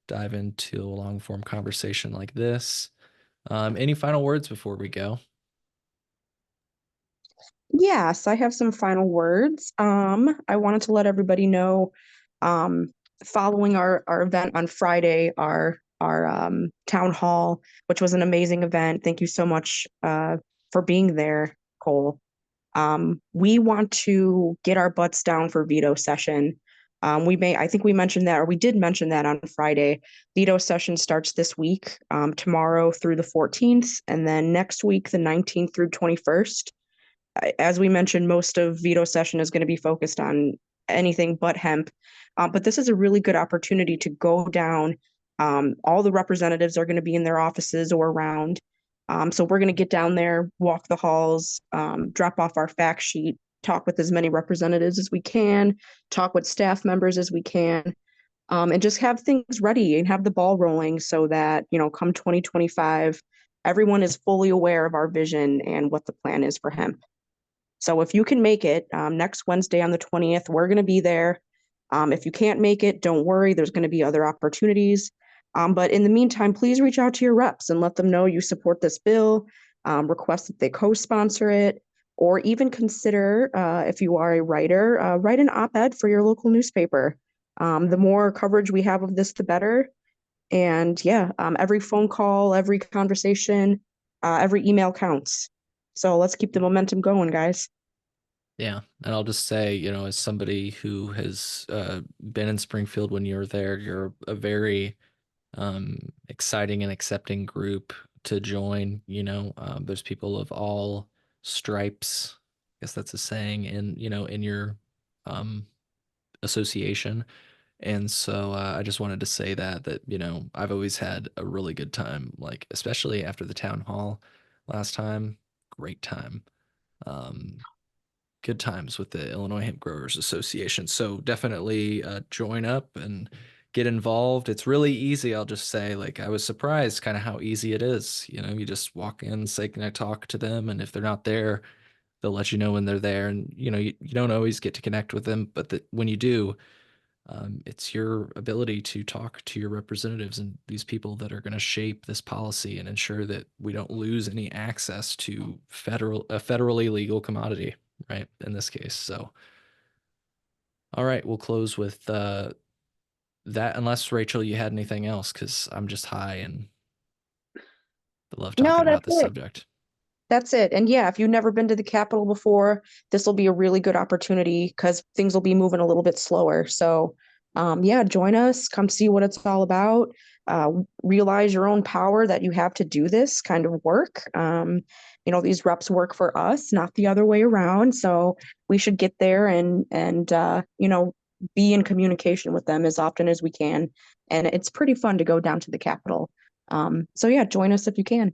dive into a long form conversation like this. Any final words before we go? Yes, I have some final words. I wanted to let everybody know, um, following our event on Friday, our town hall, which was an amazing event. Thank you so much for being there, Cole. We want to get our butts down for veto session. I think we mentioned that, or we did mention that on Friday. Veto session starts this week, tomorrow through the 14th, and then next week, the 19th through 21st. As we mentioned, most of veto session is going to be focused on anything but hemp. But this is a really good opportunity to go down. All the representatives are going to be in their offices or around. So we're going to get down there, walk the halls, drop off our fact sheet, talk with as many representatives as we can, talk with staff members as we can, and just have things ready and have the ball rolling so that, come 2025, everyone is fully aware of our vision and what the plan is for hemp. So if you can make it, next Wednesday on the 20th, we're going to be there. If you can't make it, don't worry. There's going to be other opportunities. But in the meantime, please reach out to your reps and let them know you support this bill. Request that they co-sponsor it. or even consider, if you are a writer, write an op-ed for your local newspaper. The more coverage we have of this, the better. And yeah, every phone call, every conversation, every email counts. So let's keep the momentum going, guys. Yeah, and I'll just say, you know, as somebody who has been in Springfield when you were there, you're a very exciting and accepting group to join. You know, there's people of all stripes, I guess that's a saying, in, you know, in your um, association. And so I just wanted to say that, you know, I've always had a really good time, like, especially after the town hall last time. Great time. Um, Good times with the Illinois Hemp Growers Association. So definitely join up and get involved. It's really easy. I'll just say, like, I was surprised kind of how easy it is. You know, you just walk in, say, can I talk to them? And if they're not there, they'll let you know when they're there. And, you know, you don't always get to connect with them, but when you do, it's your ability to talk to your representatives and these people that are going to shape this policy and ensure that we don't lose any access to a federally legal commodity, right? In this case. So, all right, we'll close with that. Unless Rachel, you had anything else, because I'm just high and love No, talking that's about this it. subject. That's it. And yeah, if you've never been to the Capitol before, this will be a really good opportunity because things will be moving a little bit slower. So, yeah, join us, come see what it's all about. Realize your own power that you have to do this kind of work. You know, these reps work for us, not the other way around. So we should get there and you know, be in communication with them as often as we can. And it's pretty fun to go down to the Capitol. So yeah, join us if you can.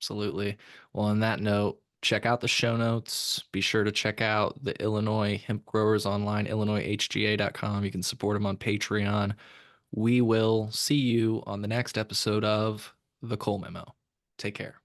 Absolutely. Well, on that note, check out the show notes. Be sure to check out the Illinois Hemp Growers online, illinoishga.com. You can support them on Patreon. We will see you on the next episode of The Cole Memo. Take care.